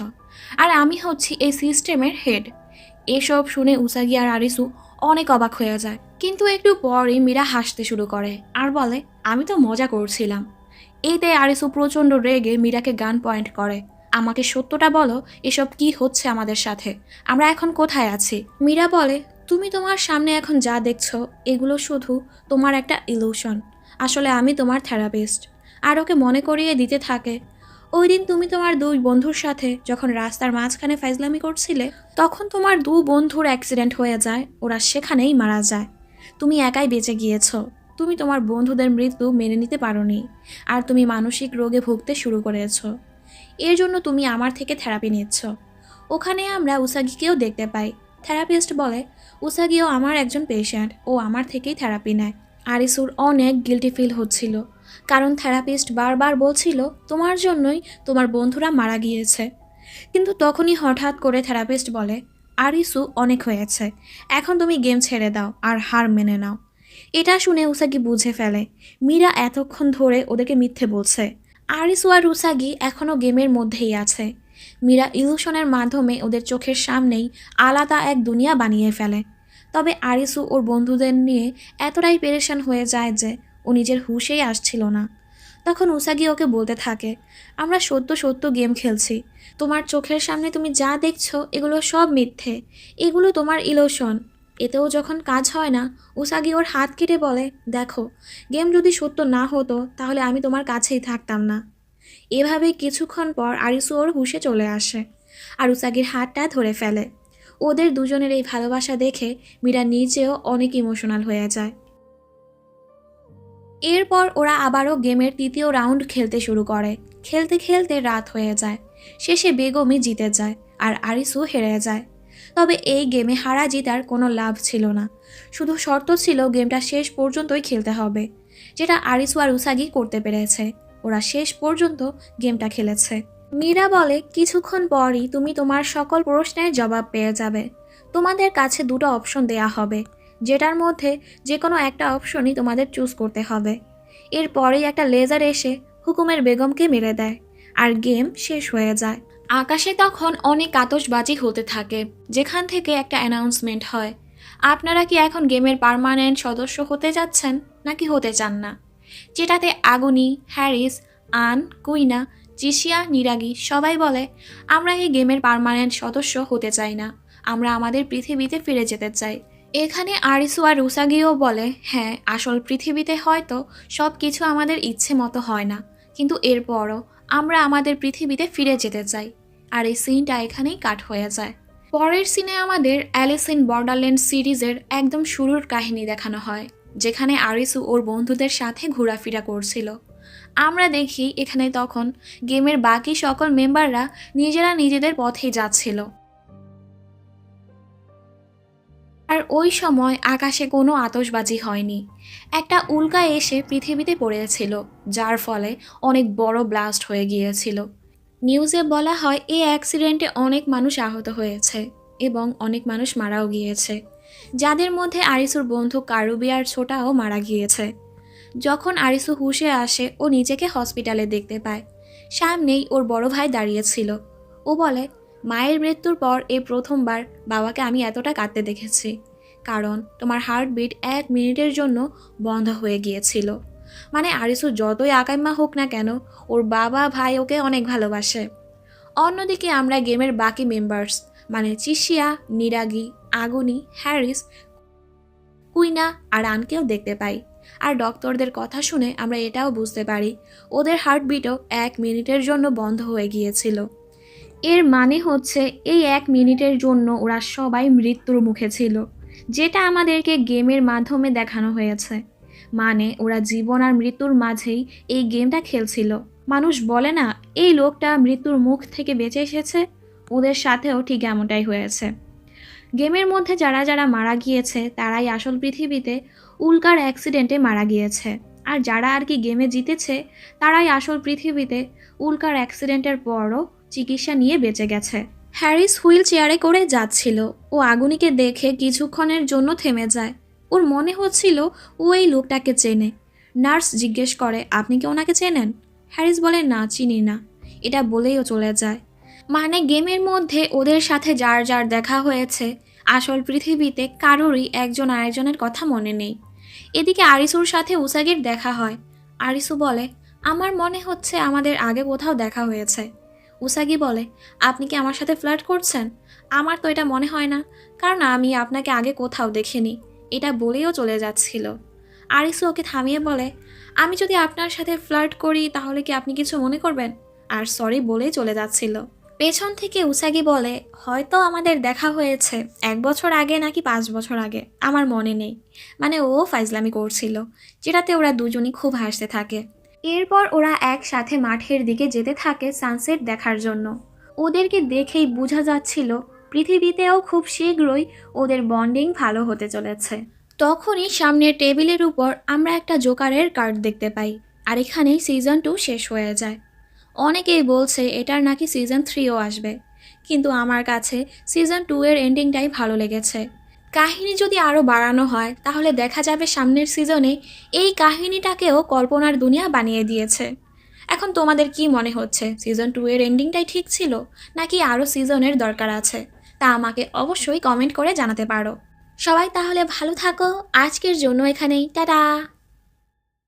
আর আমি হচ্ছি এই সিস্টেমের হেড। এসব শুনে উসাগি আর আরিসু অনেক অবাক হয়ে যায়, কিন্তু একটু পরই মীরা হাসতে শুরু করে আর বলে, আমি তো মজা করছিলাম। এতে আরিসু প্রচণ্ড রেগে মীরাকে গান পয়েন্ট করে। আমাকে সত্যটা বলো, এসব কি হচ্ছে আমাদের সাথে? আমরা এখন কোথায় আছি? মীরা বলে, তুমি তোমার সামনে এখন যা দেখছো এগুলো শুধু তোমার একটা ইলুশন। আসলে আমি তোমার থেরাপিস্ট। আর ওকে মনে করিয়ে দিতে থাকে, ওই দিন তুমি তোমার 2 বন্ধুর সাথে যখন রাস্তার মাঝখানে ফাইজলামি করছিলে, তখন তোমার 2 বন্ধুর অ্যাক্সিডেন্ট হয়ে যায়, ওরা সেখানেই মারা যায়। তুমি একাই বেঁচে গিয়েছো। তুমি তোমার বন্ধুদের মৃত্যু মেনে নিতে পারোনি, আর তুমি মানসিক রোগে ভুগতে শুরু করেছো। এর জন্য তুমি আমার থেকে থেরাপি নিচ্ছ। ওখানে আমরা উসাগিকেও দেখতে পাই। থেরাপিস্ট বলে, উসাগিও আমার একজন পেশেন্ট, ও আমার থেকেই থেরাপি নেয়। আরিসুর অনেক গিল্টি ফিল হচ্ছিল, কারণ থেরাপিস্ট বারবার বলছিল তোমার জন্যই তোমার বন্ধুরা মারা গিয়েছে। কিন্তু তখনই হঠাৎ করে থেরাপিস্ট বলে, আরিসু অনেক হয়েছে, এখন তুমি গেম ছেড়ে দাও আর হার মেনে নাও। এটা শুনে উসাগি বুঝে ফেলে মীরা এতক্ষণ ধরে ওদেরকে মিথ্যে বলছে। আরিসু আর উসাগি এখনও গেমের মধ্যেই আছে। মীরা ইলুশনের মাধ্যমে ওদের চোখের সামনেই আলাদা এক দুনিয়া বানিয়ে ফেলে। তবে আরিসু ওর বন্ধুদের নিয়ে এতটাই পেরেশান হয়ে যায় যে ও নিজের হুঁশেই আসছিল না। তখন উসাগি ওকে বলতে থাকে, আমরা সত্য সত্য গেম খেলছি, তোমার চোখের সামনে তুমি যা দেখছো এগুলো সব মিথ্যে, এগুলো তোমার ইলুশন। এতেও যখন কাজ হয় না, উসাগি ওর হাত কেটে বলে, দেখো, গেম যদি সত্য না হতো তাহলে আমি তোমার কাছেই থাকতাম না। এভাবেই কিছুক্ষণ পর আরিসু ওর হুঁশে চলে আসে আর উসাগির হাতটা ধরে ফেলে। ওদের দুজনের এই ভালোবাসা দেখে মীরা নিজেও অনেক ইমোশনাল হয়ে যায়। এরপর ওরা আবারও গেমের তৃতীয় রাউন্ড খেলতে শুরু করে। খেলতে খেলতে রাত হয়ে যায়। শেষে বেগমই জিতে যায় আর আরিসু হেরে যায়। তবে এই গেমে হারা জিতার কোনো লাভ ছিল না, শুধু শর্ত ছিল গেমটা শেষ পর্যন্তই খেলতে হবে, যেটা আরিসু আর উসাগি করতে পেরেছে। ওরা শেষ পর্যন্ত গেমটা খেলেছে। মীরা বলে, কিছুক্ষণ পরই তুমি তোমার সকল প্রশ্নের জবাব পেয়ে যাবে। তোমাদের কাছে দুটো অপশন দেয়া হবে, যেটার মধ্যে যে কোনো একটা অপশনই তোমাদের চুজ করতে হবে। এরপরেই একটা লেজার এসে হুকুমের বেগমকে মেরে দেয় আর গেম শেষ হয়ে যায়। আকাশে তখন অনেক আতশবাজি হতে থাকে, যেখান থেকে একটা অ্যানাউন্সমেন্ট হয়, আপনারা কি এখন গেমের পার্মানেন্ট সদস্য হতে যাচ্ছেন নাকি হতে চান না? যেটাতে আগুনি, হ্যারিস, আন, কুইনা, জিশিয়া, নিরাগি সবাই বলে, আমরা এই গেমের পার্মানেন্ট সদস্য হতে চাই না, আমরা আমাদের পৃথিবীতে ফিরে যেতে চাই। এখানে আরিসু আর উসাগিও বলে, হ্যাঁ, আসল পৃথিবীতে হয়তো সব কিছু আমাদের ইচ্ছে মতো হয় না, কিন্তু এরপরও আমরা আমাদের পৃথিবীতে ফিরে যেতে চাই। আর এই সিনটা এখানেই কাট হয়ে যায়। পরের সিনে আমাদের অ্যালিস ইন বর্ডারল্যান্ড সিরিজের একদম শুরুর কাহিনী দেখানো হয়, যেখানে আরিসু ওর বন্ধুদের সাথে ঘোরাফেরা করছিল। আমরা দেখি এখানে তখন গেমের বাকি সকল মেম্বাররা নিজেরা নিজেদের পথেই যাচ্ছিল। আর ওই সময় আকাশে কোনো আতশবাজি হয়নি। একটা উল্কা এসে পৃথিবীতে পড়েছিল, যার ফলে অনেক বড় ব্লাস্ট হয়ে গিয়েছিল। নিউজে বলা হয় এই অ্যাক্সিডেন্টে অনেক মানুষ আহত হয়েছে এবং অনেক মানুষ মারাও গিয়েছে, যাদের মধ্যে আরিসুর বন্ধু কারুবি আর ছোটাও মারা গিয়েছে। যখন আরিসু হুঁশে আসে ও নিজেকে হসপিটালে দেখতে পায়। সামনেই ওর বড় ভাই দাঁড়িয়েছিল। ও বলে, মায়ের মৃত্যুর পর এই প্রথমবার বাবাকে আমি এতটা কাঁদতে দেখেছি, কারণ তোমার হার্টবিট 1 মিনিটের জন্য বন্ধ হয়ে গিয়েছিল। মানে আরিসু যতই আকাইম্মা হোক না কেন, ওর বাবা ভাই ওকে অনেক ভালোবাসে। অন্যদিকে আমরা গেমের বাকি মেম্বার্স মানে চিশিয়া, নিরাগি, আগুনি, হ্যারিস, কুইনা আর আনকেও দেখতে পাই। আর ডক্টরদের কথা শুনে আমরা এটাও বুঝতে পারি ওদের হার্টবিটও 1 মিনিটের জন্য বন্ধ হয়ে গিয়েছিল। এর মানে হচ্ছে এই 1 মিনিটের জন্য ওরা সবাই মৃত্যুর মুখে ছিল, যেটা আমাদেরকে গেমের মাধ্যমে দেখানো হয়েছে। মানে ওরা জীবন আর মৃত্যুর মাঝেই এই গেমটা খেলছিল। মানুষ বলে না, এই লোকটা মৃত্যুর মুখ থেকে বেঁচে এসেছে, ওদের সাথেও ঠিক এমনটাই হয়েছে। গেমের মধ্যে যারা যারা মারা গিয়েছে তারাই আসল পৃথিবীতে উল্কার অ্যাক্সিডেন্টে মারা গিয়েছে, আর যারা আর কি গেমে জিতেছে তারাই আসল পৃথিবীতে উল্কার অ্যাক্সিডেন্টের পরও চিকিৎসা নিয়ে বেঁচে গেছে। হ্যারিস হুইল চেয়ারে করে যাচ্ছিল। ও আগুনিকে দেখে কিছুক্ষণের জন্য থেমে যায়। ওর মনে হচ্ছিল ও এই লোকটাকে চেনে। নার্স জিজ্ঞেস করে, আপনি কি ওনাকে চেনেন? হ্যারিস বলে, না, চিনি না। এটা বলেই ও চলে যায়। মানে গেমের মধ্যে ওদের সাথে যার যার দেখা হয়েছে, আসল পৃথিবীতে কারোরই একজন আরেকজনের কথা মনে নেই। এদিকে আরিসুর সাথে উসাগির দেখা হয়। আরিসু বলে, আমার মনে হচ্ছে আমাদের আগে কোথাও দেখা হয়েছে। উসাগি বলে, আপনি কি আমার সাথে ফ্লার্ট করছেন? আমার তো এটা মনে হয় না, কারণ আমি আপনাকে আগে কোথাও দেখিনি। এটা বলেও চলে যাচ্ছিল। আরিসু ওকে থামিয়ে বলে, আমি যদি আপনার সাথে ফ্লার্ট করি তাহলে কি আপনি কিছু মনে করবেন? আর সরি বলেই চলে যাচ্ছিল। পেছন থেকে উসাগি বলে, হয়তো আমাদের দেখা হয়েছে 1 বছর আগে নাকি 5 বছর আগে, আমার মনে নেই। মানে ও ফাইজলামি করছিল, যেটাতে ওরা দুজনই খুব হাসতে থাকে। এরপর ওরা একসাথে মাঠের দিকে যেতে থাকে সানসেট দেখার জন্য। ওদেরকে দেখেই বোঝা যাচ্ছিল পৃথিবীতেও খুব শীঘ্রই ওদের বন্ডিং ভালো হতে চলেছে। তখনই সামনের টেবিলের উপর আমরা একটা জোকারের কার্ড দেখতে পাই, আর এখানেই সিজন 2 শেষ হয়ে যায়। অনেকেই বলছে এটার নাকি সিজন 3ও আসবে, কিন্তু আমার কাছে সিজন 2 এর এন্ডিংটাই ভালো লেগেছে। কাহিনী যদি আরও বাড়ানো হয় তাহলে দেখা যাবে সামনের সিজনে এই কাহিনীটাকেও কল্পনার দুনিয়া বানিয়ে দিয়েছে। এখন তোমাদের কি মনে হচ্ছে সিজন 2 এর এন্ডিংটাই ঠিক ছিল নাকি আরও সিজনের দরকার আছে? তা আমাকে অবশ্যই কমেন্ট করে জানাতে পারো। সবাই তাহলে ভালো থাকো, আজকের জন্য এখানেই, টাটা।